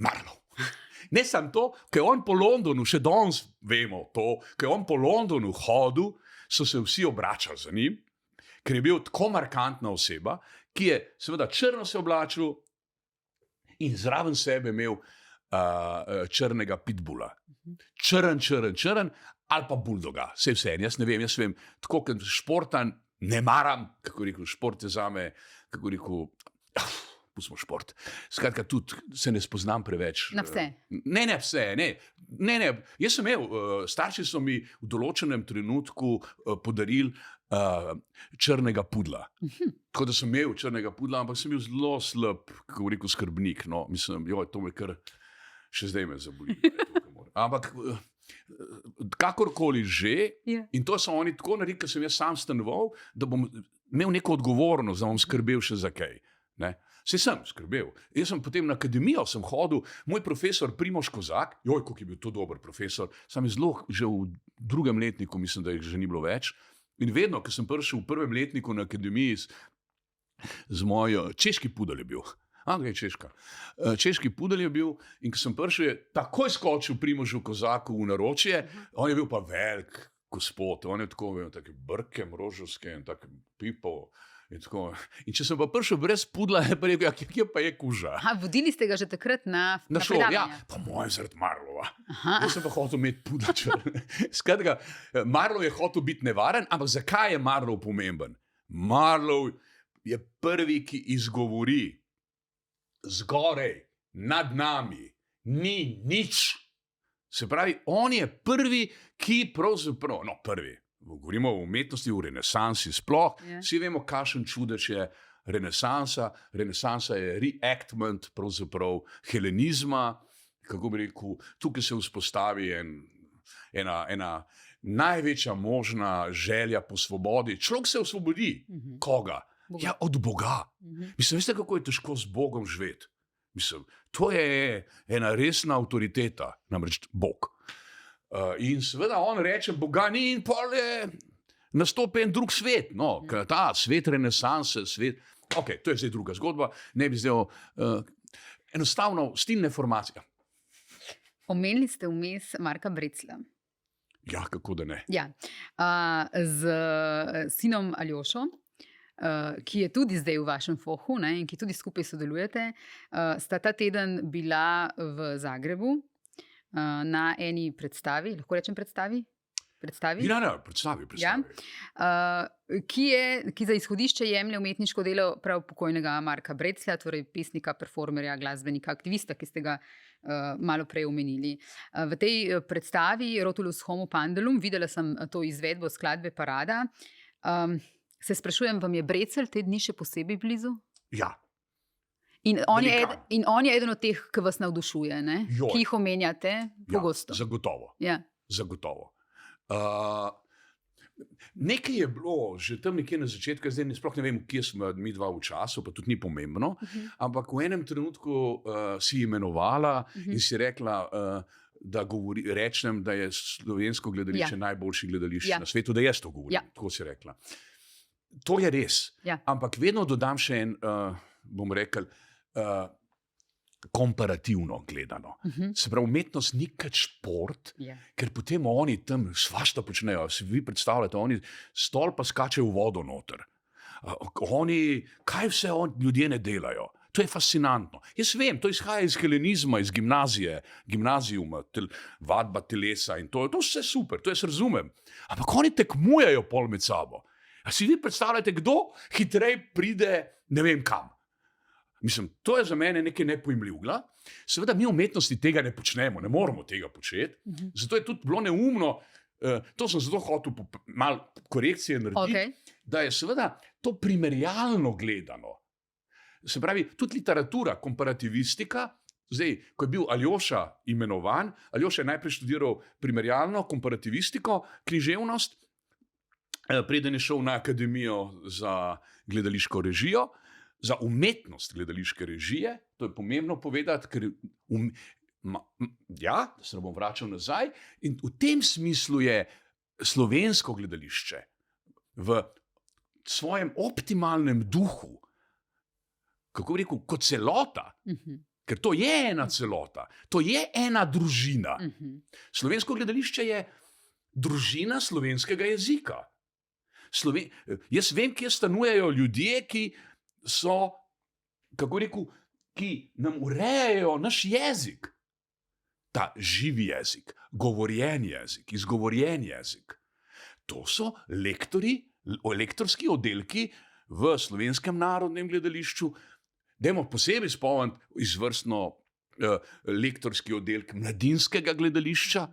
Ne samo to, ker je on po Londonu, še danes vemo to, ker je on po Londonu hodil, so se vsi obračali za njim, ker je bil tako markantna oseba, ki je seveda črno se oblačil in zraven sebe imel črnega pitbulla. Črn, ali pa buldoga. Vse, jaz ne vem, tako kot športan ne maram, kako rekel, šport je zame, kako rekel, pustimo šport. Skratka, tudi se ne spoznam preveč. Na vse? Ne, vse, ne. Jaz sem imel, starši so mi v določenem trenutku podarili črnega pudla. Tako da sem imel črnega pudla, ampak sem bil zelo slab, kako rekel, skrbnik. No, mislim, to me kar še zdaj me zaboli. Ampak kakorkoli že, in to so oni tako naredili, ker sem jaz sam stanoval, da bom imel neko odgovornost, da bom skrbel še za kaj. Saj sem skrbel. Jaz sem potem na akademijo sem hodil, moj profesor Primož Kozak, kako je bil to dober profesor, sam je zelo že v drugem letniku, mislim, da jih že ni bilo več. In vedno, ko sem prišel v prvem letniku na akademiji z mojo, češki pudel je bil. Češka. Češki pudel je bil in ko sem prišel, je takoj skočil Primožu Kozaku v naročje, on je bil pa velik gospod, on je tako imel take brke, mrožovske in tako pipo. In če sem pa prišel brez pudla, je pa rekel, ja, kje pa je kuža? Vodili ste ga že takrat na šolo, predavanje? Ja, po mojem zaradi Marlova. Jaz sem pa hotel imeti pudla. Skratka, Marlov je hotel biti nevaren, ampak zakaj je Marlov pomemben? Marlov je prvi, ki izgovori zgorej, nad nami, ni nič. Se pravi, on je prvi, ki pravzaprav, prvi, govorimo o umetnosti, v renesansi sploh, vsi vemo, kakšen čudež je renesansa. Renesansa je reenactment pravzaprav helenizma, kako bi rekel, tukaj se vzpostavi ena največja možna želja po svobodi. Človek se osvobodi. Koga? Ja, od Boga. Mislim, veste, kako je težko z Bogom živeti? Mislim, to je ena resna avtoriteta, namreč Bog. In seveda on reče, Boga ni, in pol je nastopi en drug svet. Ta svet renesanse, svet. Ok, to je zdaj druga zgodba. Ne bi zdaj enostavno stilne formacije. Omenili ste vmes Marka Breclja. Ja, kako da ne. Ja. Z sinom Aljošo, ki je tudi zdaj v vašem fohu, in ki tudi skupaj sodelujete, sta ta teden bila v Zagrebu na eni predstavi, lahko rečem predstavi? Predstavi? Ja, predstavi. Ja. Ki za izhodišče jemlje umetniško delo prav pokojnega Marka Breclja, torej pesnika, performerja, glasbenika, aktivista, ki ste ga malo prej omenili. V tej predstavi Rotulus Homo Pandulum, videla sem to izvedbo skladbe Parada. Se sprašujem, vam je Brecelj te dni še posebej blizu? Ja. In on je eden od teh, ki vas navdušuje, ki jih omenjate pogosto. Ja, zagotovo. Ja. Zagotovo. Nekaj je bilo že tam nekje na začetku, zdaj sploh ne vem, kje smo mi dva v času, pa tudi ni pomembno, ampak v enem trenutku si imenovala in si rekla, da rečem, da je slovensko gledališče najboljše gledališče na svetu, da jaz to govorim. Tako si rekla. To je res. Ampak vedno dodam še en, bom rekel, komparativno gledano. Se pravi, umetnost ni kot šport, ker potem oni tam svašta počnejo. Si vi predstavljate, oni stol pa skačejo v vodo noter. Kaj vse ljudje ne delajo? To je fascinantno. Jaz vem, to izhaja iz helenizma, iz gimnazijuma, vadba telesa in to vse super, to jaz razumem. Ampak oni tekmujejo pol med sabo. A si vi predstavljate, kdo hitreje pride ne vem kam? Mislim, to je za mene nekaj nepojmljivega. Seveda mi v umetnosti tega ne počnemo, ne moramo tega početi. Zato je tudi bilo neumno, to sem zato hotel malo korekcije narediti, da je seveda to primerjalno gledano. Se pravi, tudi literatura, komparativistika, zdaj, ko je bil Aljoša imenovan, Aljoša je najprej študiral primerjalno komparativistiko, književnost, preden je šel na akademijo za gledališko režijo, za umetnost gledališke režije, to je pomembno povedati, ker da se ne bom vračal nazaj, in v tem smislu je slovensko gledališče v svojem optimalnem duhu, kako bi rekel, kot celota, ker to je ena celota, to je ena družina. Slovensko gledališče je družina slovenskega jezika. Jaz vem, kje stanujejo ljudje, ki so, kako rekel, ki nam urejajo naš jezik. Ta živi jezik, govorjen jezik, izgovorjen jezik. To so lektorski oddelki v Slovenskem narodnem gledališču. Dajmo posebej spomniti izvrstno lektorski oddelek Mladinskega gledališča,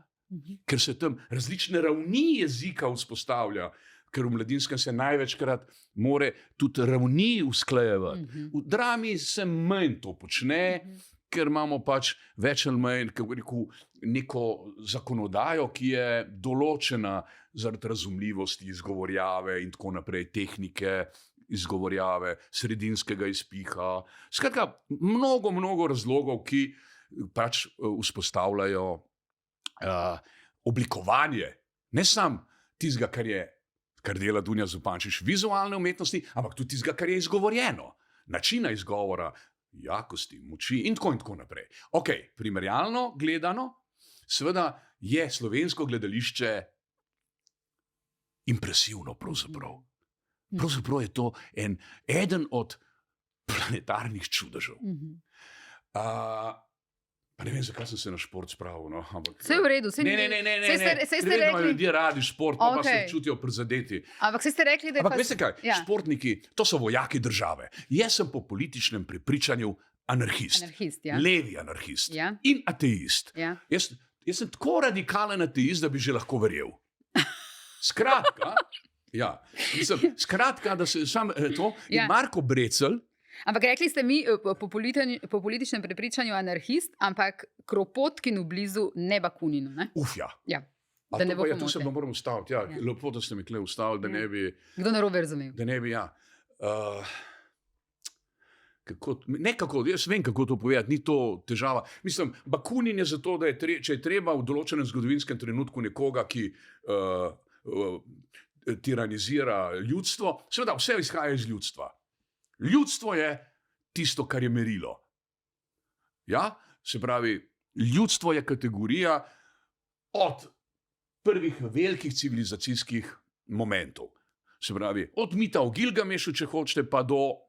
ker se tam različne ravni jezika vzpostavlja, ker v Mladinskem se največkrat more tudi ravni usklajevati. V drami se manj to počne, ker imamo pač več ali manj, kako rekel, neko zakonodajo, ki je določena zaradi razumljivosti izgovorjave in tako naprej, tehnike izgovorjave, sredinskega izpiha. Skratka, mnogo razlogov, ki pač vzpostavljajo oblikovanje, ne samo tistega, kar dela Dunja Zupančič vizualne umetnosti, ampak tudi tistega, kar je izgovorjeno. Načina izgovora, jakosti, moči in tako naprej. Ok, primerjalno gledano, seveda je slovensko gledališče impresivno pravzaprav. Pravzaprav je to eden od planetarnih čudežev. Pa ne vem, zakaj sem se na šport spravil. No, vse je v redu. Ne. Redno ljudje radi šport, pa se čutijo prizadeti. Ampak ste rekli, da je Ampak veste kaj, športniki, to so vojaki države. Jaz sem po političnem prepričanju anarhist. Levi anarhist in ateist. Jaz sem tako radikalen ateist, da bi že lahko verjel. Skratka, da se sam to in Marko Brecelj. Ampak rekli ste mi po političnem prepričanju anarhist, ampak Kropotkinu blizu, ne Bakuninu. Ne? Da ne bo pomote. Tu se bomo morali ustaviti. Lepo, da ste mi tukaj ustavili, da ne bi... Kdo narobe razumel? Da ne bi, nekako, jaz vem, kako to povedati, ni to težava. Mislim, Bakunin je zato, da če je treba v določenem zgodovinskem trenutku nekoga, ki tiranizira ljudstvo, seveda vse izhaja iz ljudstva. Ljudstvo je tisto, kar je merilo. Se pravi, ljudstvo je kategorija od prvih velikih civilizacijskih momentov. Se pravi, od mita o Gilgamešu, če hočete, pa do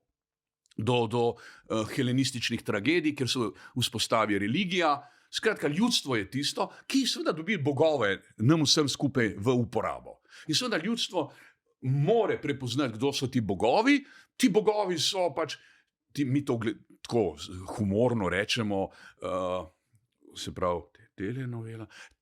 helenističnih tragedij, kjer se vzpostavi religija. Skratka, ljudstvo je tisto, ki seveda dobi bogove nam vsem skupaj v uporabo. In seveda ljudstvo more prepoznati, kdo so ti bogovi. Ti bogovi so pač, mi to tako humorno rečemo, se pravi,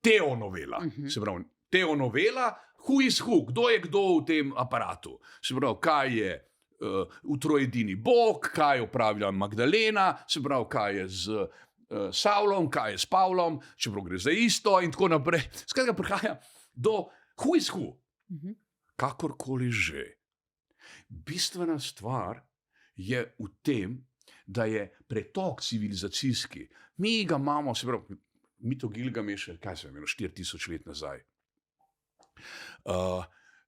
teonovela. Se pravi, teonovela, who is who, kdo je kdo v tem aparatu. Se pravi, kaj je v trojedini Bog, kaj opravlja Magdalena, se pravi, kaj je z Savlom, kaj je s Pavlom, čeprav gre za isto in tako naprej. Skratka, prihaja do who is who. Kakorkoli že. Bistvena stvar je v tem, da je pretok civilizacijski. Mi ga imamo, se pravi, mito Gilgameša, kaj se je imelo, 4000 let nazaj.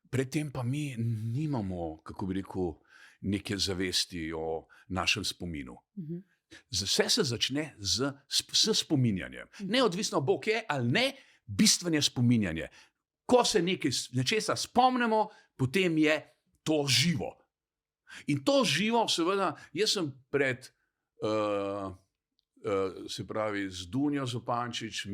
Predtem pa mi nimamo, kako bi rekel, neke zavesti o našem spominu. Vse se začne s spominjanjem. Neodvisno Bog je ali ne, bistveno je spominjanje. Ko se nečesa spomnimo, potem je to živo. In to živo, seveda, jaz sem pred, se pravi, z Dunjo Zupančič,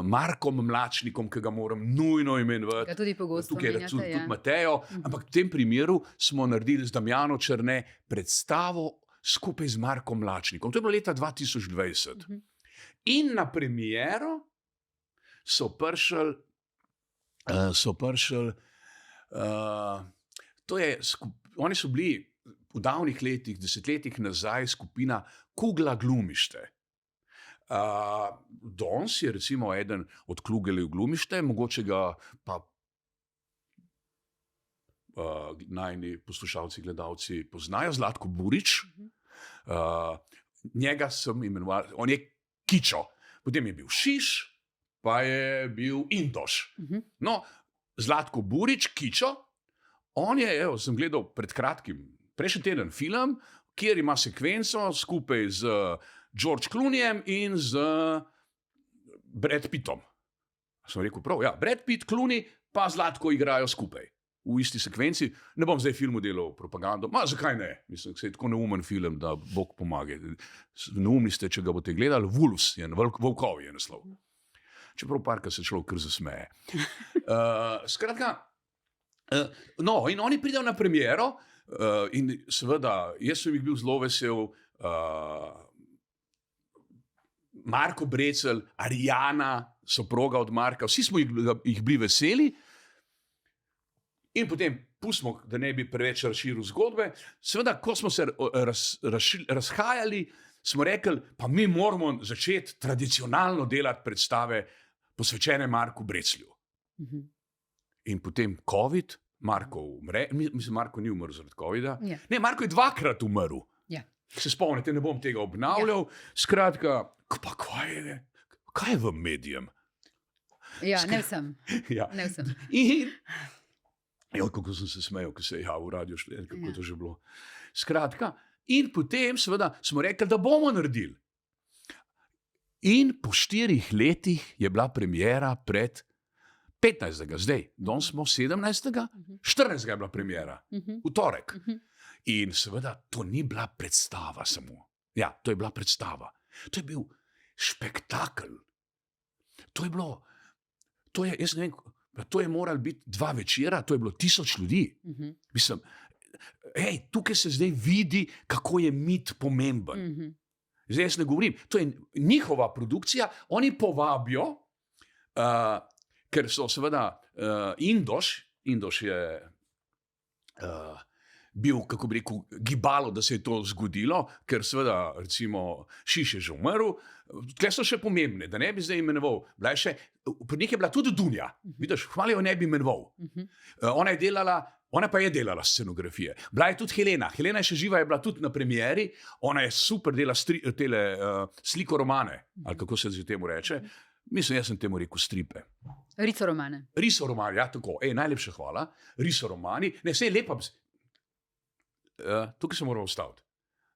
Markom Mlačnikom, ki ga moram nujno imenovati. Ga tudi pogosto tukaj menjate, tudi Matejo, ampak v tem primeru smo naredili z Damjano Černe predstavo skupaj z Markom Mlačnikom. To je bilo leta 2020. In na premiero so prišli, oni so bili v davnih letih, desetletjih nazaj skupina Kugla Glumište. Danes je recimo eden od Klugeljev Glumište, mogoče ga pa najni poslušalci, gledalci poznajo, Zlatko Burič. Njega sem imenoval, on je Kičo. Potem je bil Šiš, pa je bil Intoš. No, Zlatko Burič, Kičo, on je, sem gledal pred kratkim, prejšnji teden film, kjer ima sekvenco skupaj z George Clooneyjem in z Brad Pittom. Sem rekel prav, Brad Pitt, Clooney pa Zlatko igrajo skupaj v isti sekvenci. Ne bom zdaj filmu delal propagando. Zakaj ne? Mislim, da je tako neumen film, da Bog pomaga. Neumni ste, če ga boste gledali. Wolves, Volkovi je naslov. Čeprav parka se človek kar zasmeje. Skratka, no, in oni pridejo na premiero in seveda, jaz sem jih bil zelo vesel, Marko Brecelj, Arijana, soproga od Marka, vsi smo jih bili veseli. In potem pustimo, da ne bi preveč razširil zgodbe. Seveda, ko smo se razhajali, smo rekli, pa mi moramo začeti tradicionalno delati predstave posvečene Marku Breclju. In potem COVID, Marko umre, mislim, Marko ni umrl zaradi COVID-a. Ne, Marko je 2-krat umrl. Se spomnite, ne bom tega obnavljal. Skratka, pa kaj je v medijem? Ne vsem. In kako sem se smejal, ko se je v radio šli, kako je to že bilo. Skratka, in potem seveda smo rekli, da bomo naredili. In po 4 letih je bila premiera pred 15. zdaj, danes smo 17. 14. je bila premiera, v torek. In seveda, to ni bila predstava samo. Ja, to je bila predstava. To je bil spektakel. To je bilo, jaz ne vem, to je moralo biti 2 večera, to je bilo 1000 ljudi. Mislim, tukaj se zdaj vidi, kako je mit pomemben. Zdaj jaz ne govorim, to je njihova produkcija, oni povabijo, ker so seveda Indoš je bil, kako bi rekel, gibalo, da se je to zgodilo, ker seveda, recimo, Šiš je že umrl, tukaj so še pomembne, da ne bi zdaj imenoval. Pri njih je bila tudi Dunja, vidiš, hvala jo ne bi imenoval. Ona pa je delala scenografije. Bila je tudi Helena je še živa, je bila tudi na premieri, ona je super dela slikoromane, ali kako se že temu reče. Mislim, jaz sem temu rekel stripe. Risoromane, ja, tako. Najlepša hvala. Risoromani, ne, vse je lepa. Tukaj se moramo ustaviti.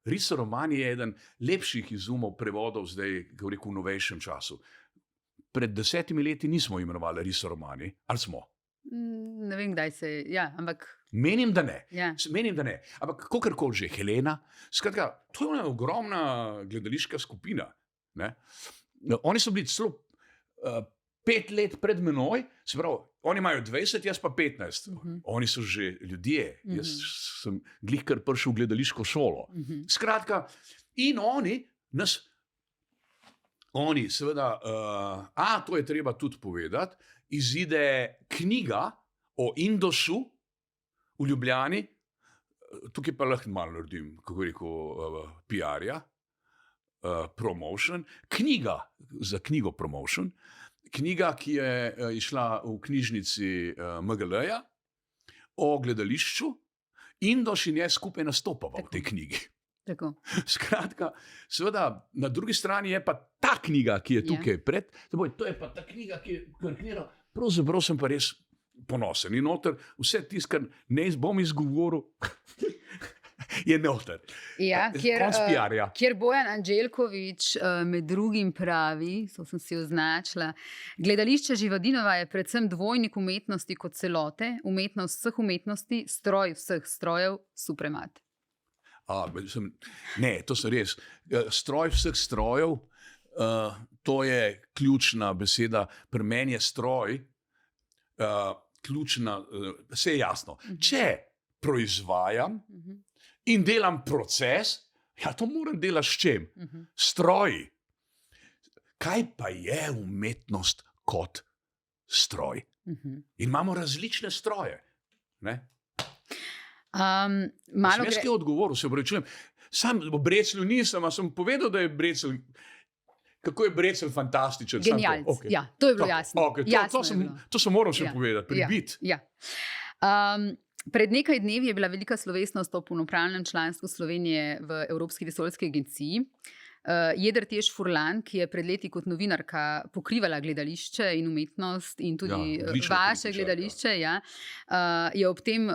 Risoromani je eden lepših izumov prevodov zdaj, kako rekel, v novejšem času. Pred 10 leti nismo imenovali risoromani, ali smo? Ne vem, kdaj se je, ampak... Menim, da ne. Ja. Menim, da ne. Ampak kakorkoli že, Helena, skratka, to je ena ogromna gledališka skupina. Ne? Oni so bili celo 5 let pred menoj, se pravi, oni imajo 20, jaz pa 15. Oni so že ljudje. Jaz sem glih kar prišel v gledališko šolo. Skratka, in oni seveda, to je treba tudi povedati, izide knjiga o Indošu v Ljubljani, tukaj pa lahko malo naredim, kako rekel, PR-ja, promotion, za knjigo promotion, knjiga, ki je išla v knjižnici MGL-ja o gledališču, Indoš in jaz skupaj nastopava v tej knjigi. Tako. Skratka, seveda, na drugi strani je pa ta knjiga, ki je tukaj pred, to je pa ta knjiga, ki je karknira, pravzaprav sem pa res ponosen. In noter vse tisto, kar ne bom izgovoril, je noter. Ja, kjer Bojan Anđelković med drugim pravi, to sem si označila, gledališče Živadinova je predvsem dvojnik umetnosti kot celote, umetnost vseh umetnosti, stroj vseh strojev, supremat. Ne, to so res. Stroj vseh strojev, to je ključna beseda. Pri meni je stroj ključna, vse je jasno. Če proizvajam in delam proces, to moram delati s čem? Stroji. Kaj pa je umetnost kot stroj? In imamo različne stroje. Ne? Jaz je odgovoril, se opravičujem. Sam o Breclju nisem, a sem povedal, da je Brecelj, kako je Brecelj fantastičen. Genialc, to je bilo jasno. To sem moral še povedati, pribit. Pred nekaj dnevi je bila velika slovesnost o polnopravnem članstvu Slovenije v Evropski vesoljski agenciji. Jedrtjež Furlan, ki je pred leti kot novinarka pokrivala gledališče in umetnost in tudi vaše gledališče, je ob tem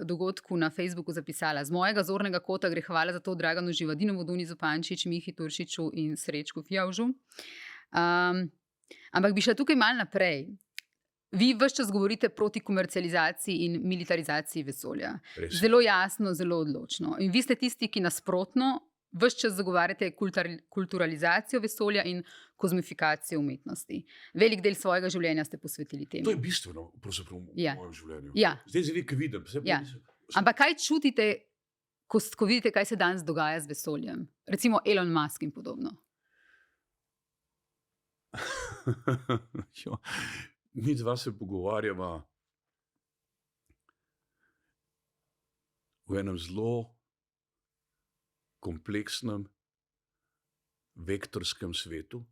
dogodku na Facebooku zapisala: z mojega zornega kota gre hvala za to Draganu Živadinovu, Duni Zupančič, Mihi Turšiču in Srečku Fjavžu. Ampak bi šla tukaj malo naprej. Vi ves čas govorite proti komercializaciji in militarizaciji vesolja. Zelo jasno, zelo odločno. In vi ste tisti, ki nasprotno ves čas zagovarjate kulturalizacijo vesolja in kozmifikacijo umetnosti. Velik del svojega življenja ste posvetili temu. To je bistveno, pravzaprav, v mojem življenju. Zdaj se vi, vidim. Ampak kaj čutite, ko vidite, kaj se danes dogaja z vesoljem? Recimo Elon Musk in podobno. Mi dva se pogovarjava v enem zelo kompleksnem vektorskem svetu,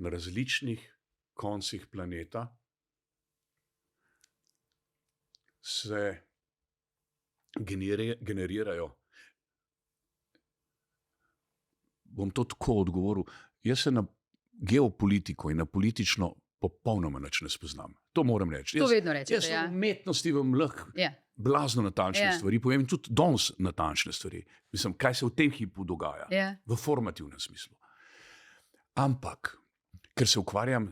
na različnih koncih planeta se generirajo. Bom to tako odgovoril. Jaz se na geopolitiko in na politično popolnoma nič ne spoznam. To moram reči. To vedno rečete, Jaz v umetnosti vam lahko blazno natančne stvari povem, tudi danes natančne stvari. Mislim, kaj se v tem hipu dogaja. V formativnem smislu. Ampak, ker se ukvarjam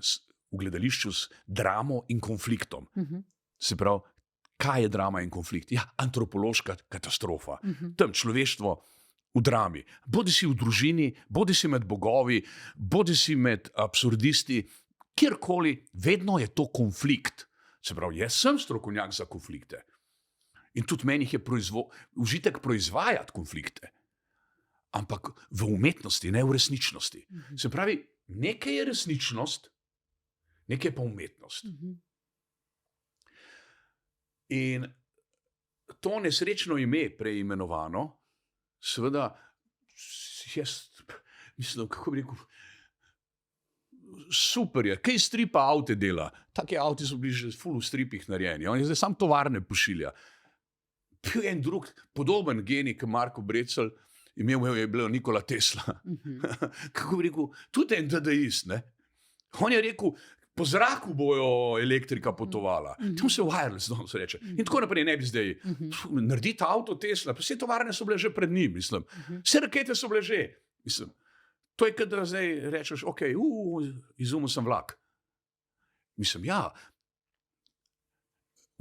v gledališču s dramo in konfliktom. Se pravi, kaj je drama in konflikt? Ja, antropološka katastrofa. Tam človeštvo v drami. Bodi si v družini, bodi si med bogovi, bodi si med absurdisti, kjerkoli, vedno je to konflikt. Se pravi, jaz sem strokovnjak za konflikte. In tudi meni je užitek proizvajati konflikte. Ampak v umetnosti, ne v resničnosti. Se pravi, nekaj je resničnost, nekaj pa umetnost. In to nesrečno ime preimenovano, seveda, jaz mislim, kako bi rekel, super je, kaj stripa avte dela. Taki avti so bili že ful v stripih narejeni. On je zdaj sam tovarne pošilja. Bil je en drug, podoben genij, kot Marko Brecelj, imel je bil Nikola Tesla. Kako bi rekel, tudi en dadaist, ne? On je rekel, po zraku bojo elektrika potovala. Tam se wireless danes reče. In tako naprej ne bi zdaj narediti avto Tesla, pa vse tovarne so bile že pred njim, mislim. Vse rakete so bile že, mislim. To je, kad zdaj rečeš, ok, izumil sem vlak. Mislim, ja,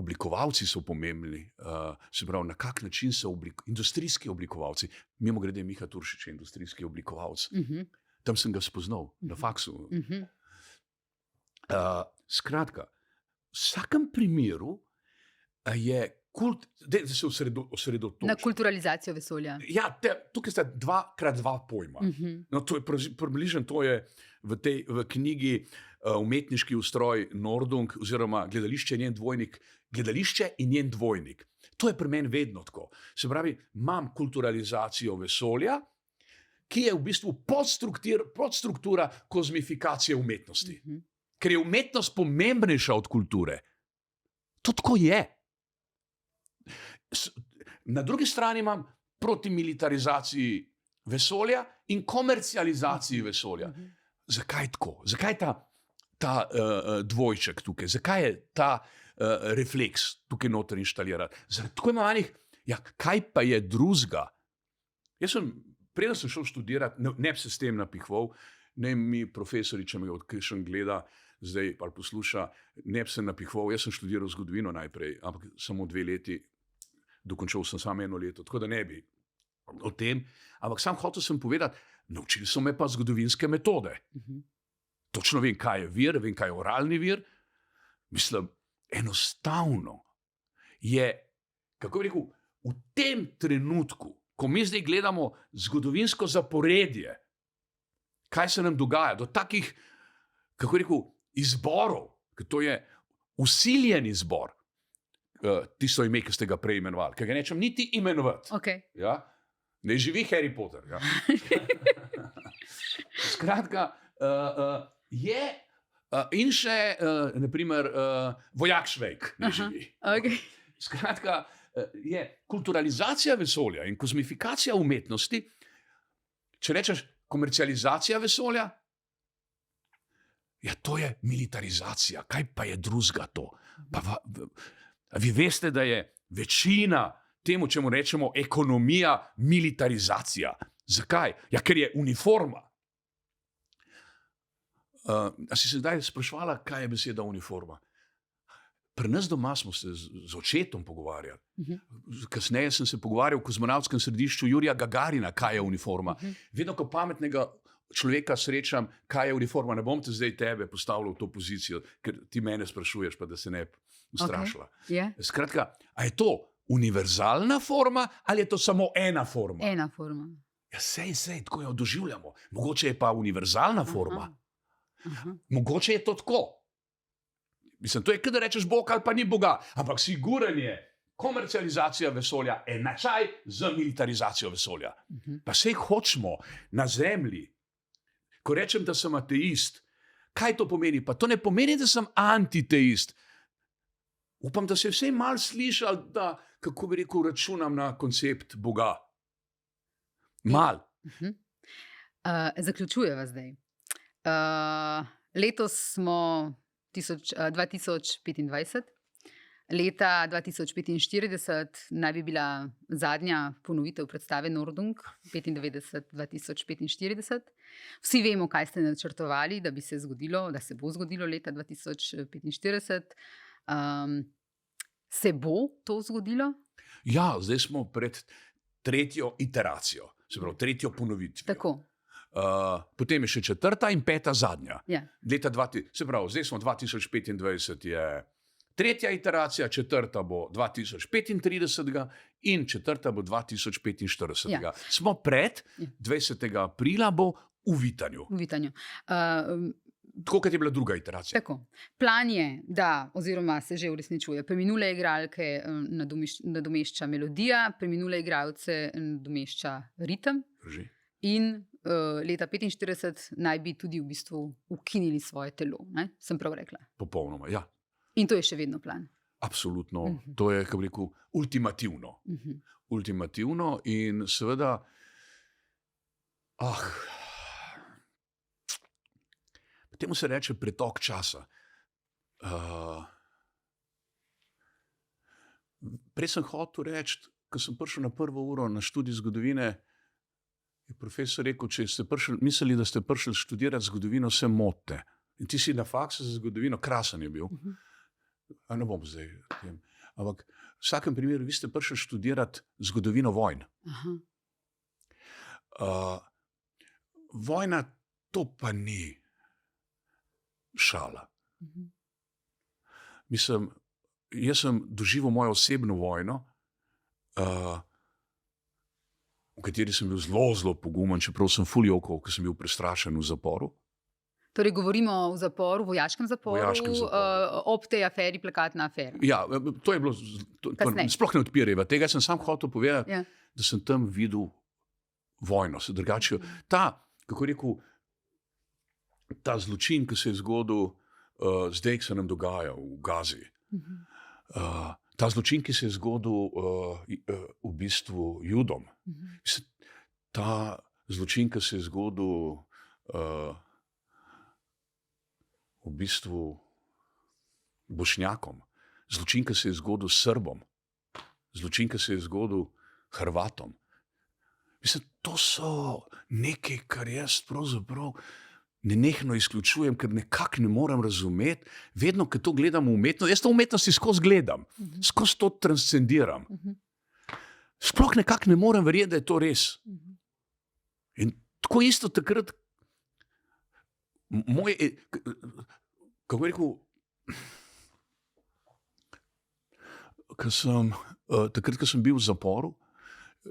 oblikovalci so pomembni, se pravi, na kak način so industrijski oblikovalci. Mimogrede, Miha Turšič je industrijski oblikovalec. Tam sem ga spoznal, na faksu. Skratka, v vsakem primeru je da se osredotočiti. Na kulturalizacijo vesolja. Ja, tukaj sta 2x2 pojma. No, to je približno, to je v knjigi Umetniški ustroj Nordung, oziroma Gledališče in njen dvojnik. To je pri meni vedno tako. Se pravi, imam kulturalizacijo vesolja, ki je v bistvu podstruktura kozmifikacije umetnosti. Ker je umetnost pomembnejša od kulture. To tako je. Na drugi strani imam proti militarizaciji vesolja in komercializaciji vesolja. Zakaj tako? Zakaj ta dvojček tukaj? Zakaj je ta refleks tukaj noter inštaliran? Zaradi tako imenovanih, ja, kaj pa je drugega? Jaz preden sem šel študirati, ne bi se s tem napihoval, ne mi profesori, če me odkrišen gleda, zdaj pa posluša, ne bi se napihoval, jaz sem študiral zgodovino najprej, ampak samo 2 leti, dokončal sem samo 1 leto, tako da ne bi o tem, ampak sam hotel sem povedati, naučili so me pa zgodovinske metode. Točno vem, kaj je vir, vem, kaj je oralni vir. Mislim, enostavno je, kako bi rekel, v tem trenutku, ko mi zdaj gledamo zgodovinsko zaporedje, kaj se nam dogaja, do takih, kako bi rekel, izborov, ker to je usiljen izbor, tisto ime, ki ste ga prej imenovali, ker ga nečem niti imenovati. Okay. Ja? Ne živi Harry Potter. Ja? Skratka, je in še, naprimer, vojak Švejk ne živi. Okay. Skratka, je kulturalizacija vesolja in kozmifikacija umetnosti, če rečeš komercializacija vesolja, ja, to je militarizacija. Kaj pa je drugega to? Vi veste, da je večina temu, čemu rečemo ekonomija, militarizacija. Zakaj? Ja, ker je uniforma. A si se kdaj sprašvala, kaj je beseda uniforma? Pri nas doma smo se z očetom pogovarjali. Kasneje sem se pogovarjal v kozmonavtskem središču Jurija Gagarina, kaj je uniforma. Vedno, ko pametnega človeka srečam, kaj je uniforma, ne bom te zdaj tebe postavljal v to pozicijo, ker ti mene sprašuješ, pa da se ne ustrašila. Okay. Yeah. Skratka, a je to univerzalna forma ali je to samo ena forma? Ena forma. Ja, sej, tako jo doživljamo. Mogoče je pa univerzalna forma. Mogoče je to tako. Mislim, to je, kada rečeš Bog ali pa ni Boga, ampak siguren je komercializacija vesolja enačaj z militarizacijo vesolja. Pa sej hočemo na zemlji. Ko rečem, da sem ateist, kaj to pomeni? Pa to ne pomeni, da sem antiteist. Upam, da se vsej malo slišal, da, kako bi rekel, računam na koncept Boga. Mal. Zaključujeva zdaj. Letos smo 2025. Leta 2045 naj bi bila zadnja ponovitev predstave Nordung, 95-2045. Vsi vemo, kaj ste načrtovali, da bi se zgodilo, da se bo zgodilo leta 2045. Se bo to zgodilo? Ja, zdaj smo pred tretjo iteracijo, se pravi tretjo ponovitvijo. Tako. Potem je še četrta in peta zadnja. Ja. Se pravi, zdaj smo 2025 je tretja iteracija, četrta bo 2035 in četrta bo 2045. Ja. Smo pred 20. aprila bo v Vitanju. V Vitanju. Tako kot je bila druga iteracija. Tako. Plan je, da, oziroma se že uresničuje, preminule igralke nadomešča melodija, preminule igralce nadomešča ritem. Drži. In leta 45 naj bi tudi v bistvu ukinili svoje telo. Ne? Sem prav rekla? Popolnoma, ja. In to je še vedno plan. Absolutno. To je, kako bi rekel, ultimativno. Ultimativno in seveda, temu se reče pretok časa. Prej sem hotel reči, ko sem prišel na prvo uro na študij zgodovine, je profesor rekel, če ste mislili, da ste prišli študirati zgodovino, se motite. In ti si na faksu za zgodovino, krasen je bil. Ne bom zdaj tem. Ampak v vsakem primeru, vi ste prišli študirati zgodovino vojn. Vojna, to pa ni šala. Mislim, jaz sem doživel mojo osebno vojno, v kateri sem bil zelo, zelo pogumen, čeprav sem ful jokal, ker sem bil prestrašen v zaporu. Torej govorimo o zaporu, vojaškem zaporu, ob tej aferi, plakatna afera. Ja, to je bilo, sploh ne odpirajva. Tega sem sam hotel povedati, da sem tam videl vojno. Drugače, kako rekel, ta zločin, ki se je zgodil zdaj, ki se nam dogaja v Gazi. Ta zločin, ki se je zgodil v bistvu Judom. Ta zločin, ki se je zgodil v bistvu Bošnjakom. Zločin, ki se je zgodil Srbom. Zločin, ki se je zgodil Hrvatom. Mislim, to so nekaj, kar jaz pravzaprav nenehno izključujem, ker nekako ne morem razumeti. Vedno, ko to gledam v umetnosti, jaz to umetnosti skozi gledam, skozi to transcendiram. Sploh nekako ne morem verjeti, da je to res. In tako isto takrat, kako bi rekel, takrat, ko sem bil v zaporu,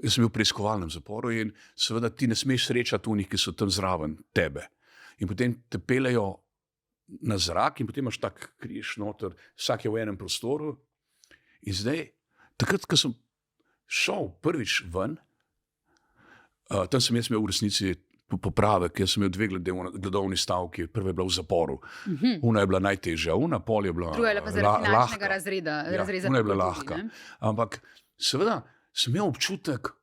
jaz sem bil v preiskovalnem zaporu in seveda ti ne smeš srečati unih, ki so tam zraven tebe. In potem te peljejo na zrak in potem imaš tak križ noter, vsak je v enem prostoru. In zdaj, takrat, ko sem šel prvič ven, tam sem jaz imel v resnici popravek, jaz sem imel dve gledovni stavki, prva je bila v zaporu. Una je bila najtežja, una pol je bila lahka. Druga je bila pa zaradi finančnega razreza. Una je bila lahka. Ampak seveda sem imel občutek,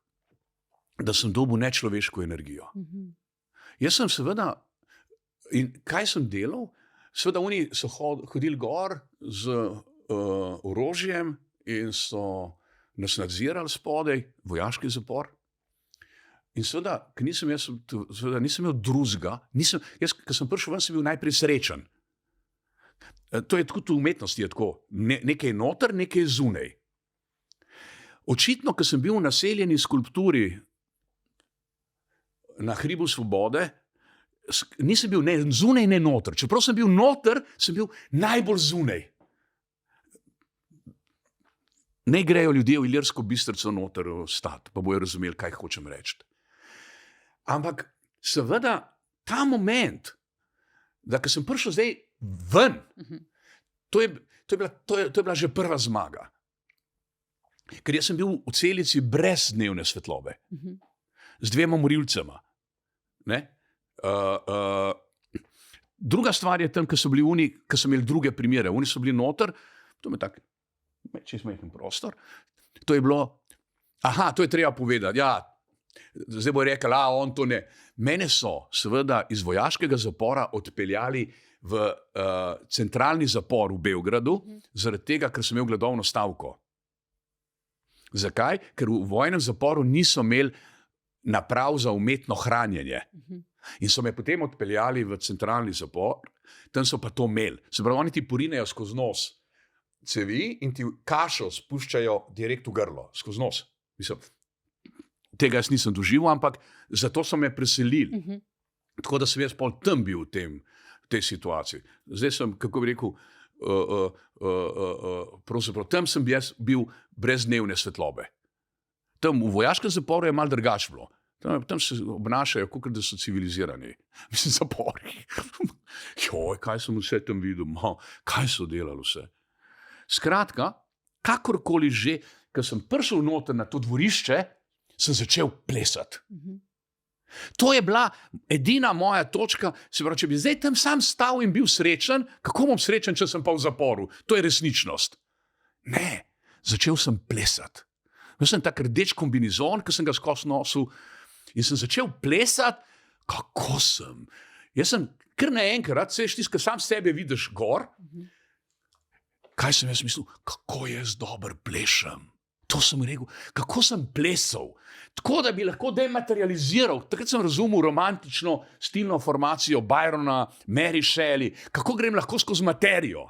da sem dobil nečloveško energijo. Jaz sem seveda, in kaj sem delal? Seveda oni so hodili gor z orožjem in so nas nadzirali spodaj, vojaški zapor. In seveda, ker nisem imel drugega, jaz, ko sem prišel ven, sem bil najprej srečen. To je tako v umetnosti, je tako. Nekaj je noter, nekaj je zunaj. Očitno, ko sem bil v naseljeni skulpturi na hribu Svobode, nisem bil ne zunaj, ne noter. Čeprav sem bil noter, sem bil najbolj zunaj. Ne grejo ljudje v Ilirsko Bistrico noter stati, pa bojo razumeli, kaj hočem reči. Ampak seveda ta moment, da ko sem prišel zdaj ven, to je bila že prva zmaga. Ker jaz sem bil v celici brez dnevne svetlobe. Z dvema morilcema. Druga stvar je tam, ko so bili oni, ko so imeli druge primere. Oni so bili noter, to je tak čisto majhen prostor. To je bilo, to je treba povedati, ja, zdaj bo rekel, on to ne. Mene so seveda iz vojaškega zapora odpeljali v centralni zapor v Beogradu, zaradi tega, ker sem imel gladovno stavko. Zakaj? Ker v vojnem zaporu niso imeli naprav za umetno hranjenje. In so me potem odpeljali v centralni zapor, tam so pa to imeli. Se pravi, oni ti porinejo skozi nos cevi in ti kašo spuščajo direkt v grlo, skozi nos. Mislim, tega jaz nisem doživel, ampak zato so me preselili. Tako da sem jaz pol tam bil v tej situaciji. Zdaj sem, kako bi rekel, pravzaprav tam sem jaz bil brez dnevne svetlobe. Tam v vojaškem zaporu je malo drugače bilo. Tam se obnašajo, kot da so civilizirani. Mislim, zapori. Joj, kaj sem vse tam videl, kaj so delali vse. Skratka, kakorkoli že, ko sem prišel noter na to dvorišče, sem začel plesati. To je bila edina moja točka. Se pravi, če bi zdaj tam sam stal in bil srečen, kako bom srečen, če sem pa v zaporu? To je resničnost. Ne, začel sem plesati. Jaz sem tak rdeč kombinizon, ki sem ga skozi nosil, in sem začel plesati, kako sem. Jaz sem kar naenkrat, seš tisti, ki sam sebe vidiš gor, kaj sem jaz mislil, kako jaz dober plešem. To sem rekel, kako sem plesal. Tako, da bi lahko dematerializiral. Takrat sem razumel romantično stilno formacijo Byrona, Mary Shelley, kako grem lahko skozi materijo.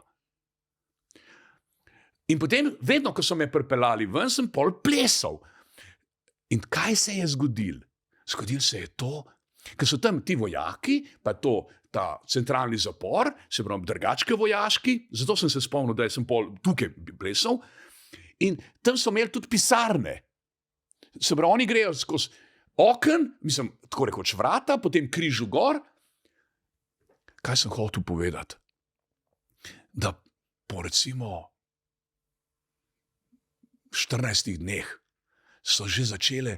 In potem, vedno, ko so me pripeljali ven, sem pol plesal. In kaj se je zgodilo? Zgodilo se je to, ker so tam ti vojaki, pa ta centralni zapor, se pravi drugačke vojaški, zato sem se spomnil, da sem pol tukaj plesal. In tam so imeli tudi pisarne. Se pravi, oni grejo skozi oken, mislim, tako rekoč vrata, potem križu gor. Kaj sem hotel povedati? Da po recimo 14 dneh so že začele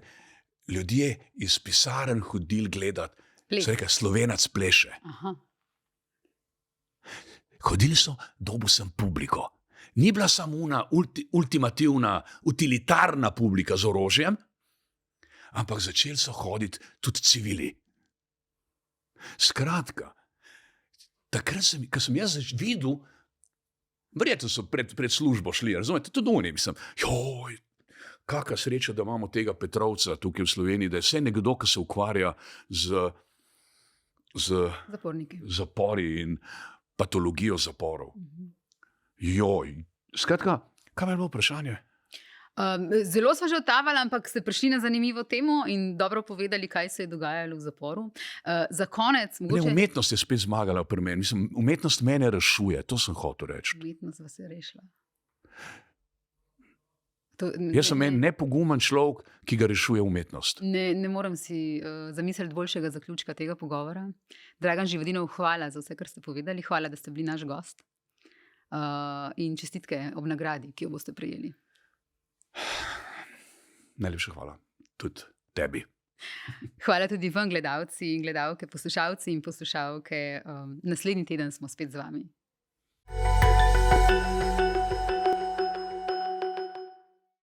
ljudje iz pisarn hodili gledati, so rekli, Slovenac pleše. Hodili so, dobil sem publiko. Ni bila samo una ultimativna, utilitarna publika z orožjem, ampak začeli so hoditi tudi civili. Skratka, takrat ko sem jaz videl, verjetno so pred službo šli, razumete, tudi oni, mislim, joj, kakšna sreča, da imamo tega Petrovca tukaj v Sloveniji, da je vse nekdo, ki se ukvarja z zapori in patologijo zaporov. Joj, skratka, kaj je bilo vprašanje? Zelo smo že odtavali, ampak ste prišli na zanimivo temo in dobro povedali, kaj se je dogajalo v zaporu. Za konec... Mogoče... Umetnost je spet zmagala pri meni. Mislim, umetnost mene rešuje, to sem hotel reči. Umetnost vas je rešila. Jaz sem en nepogumen človek, ki ga rešuje umetnost. Ne morem si zamisliti boljšega zaključka tega pogovora. Dragan Živadinov, hvala za vse, kar ste povedali. Hvala, da ste bili naš gost. In čestitke ob nagradi, ki jo boste prejeli. Najlepša hvala. Tudi tebi. Hvala tudi vam, gledalci in gledalke, poslušalci in poslušalke. Naslednji teden smo spet z vami.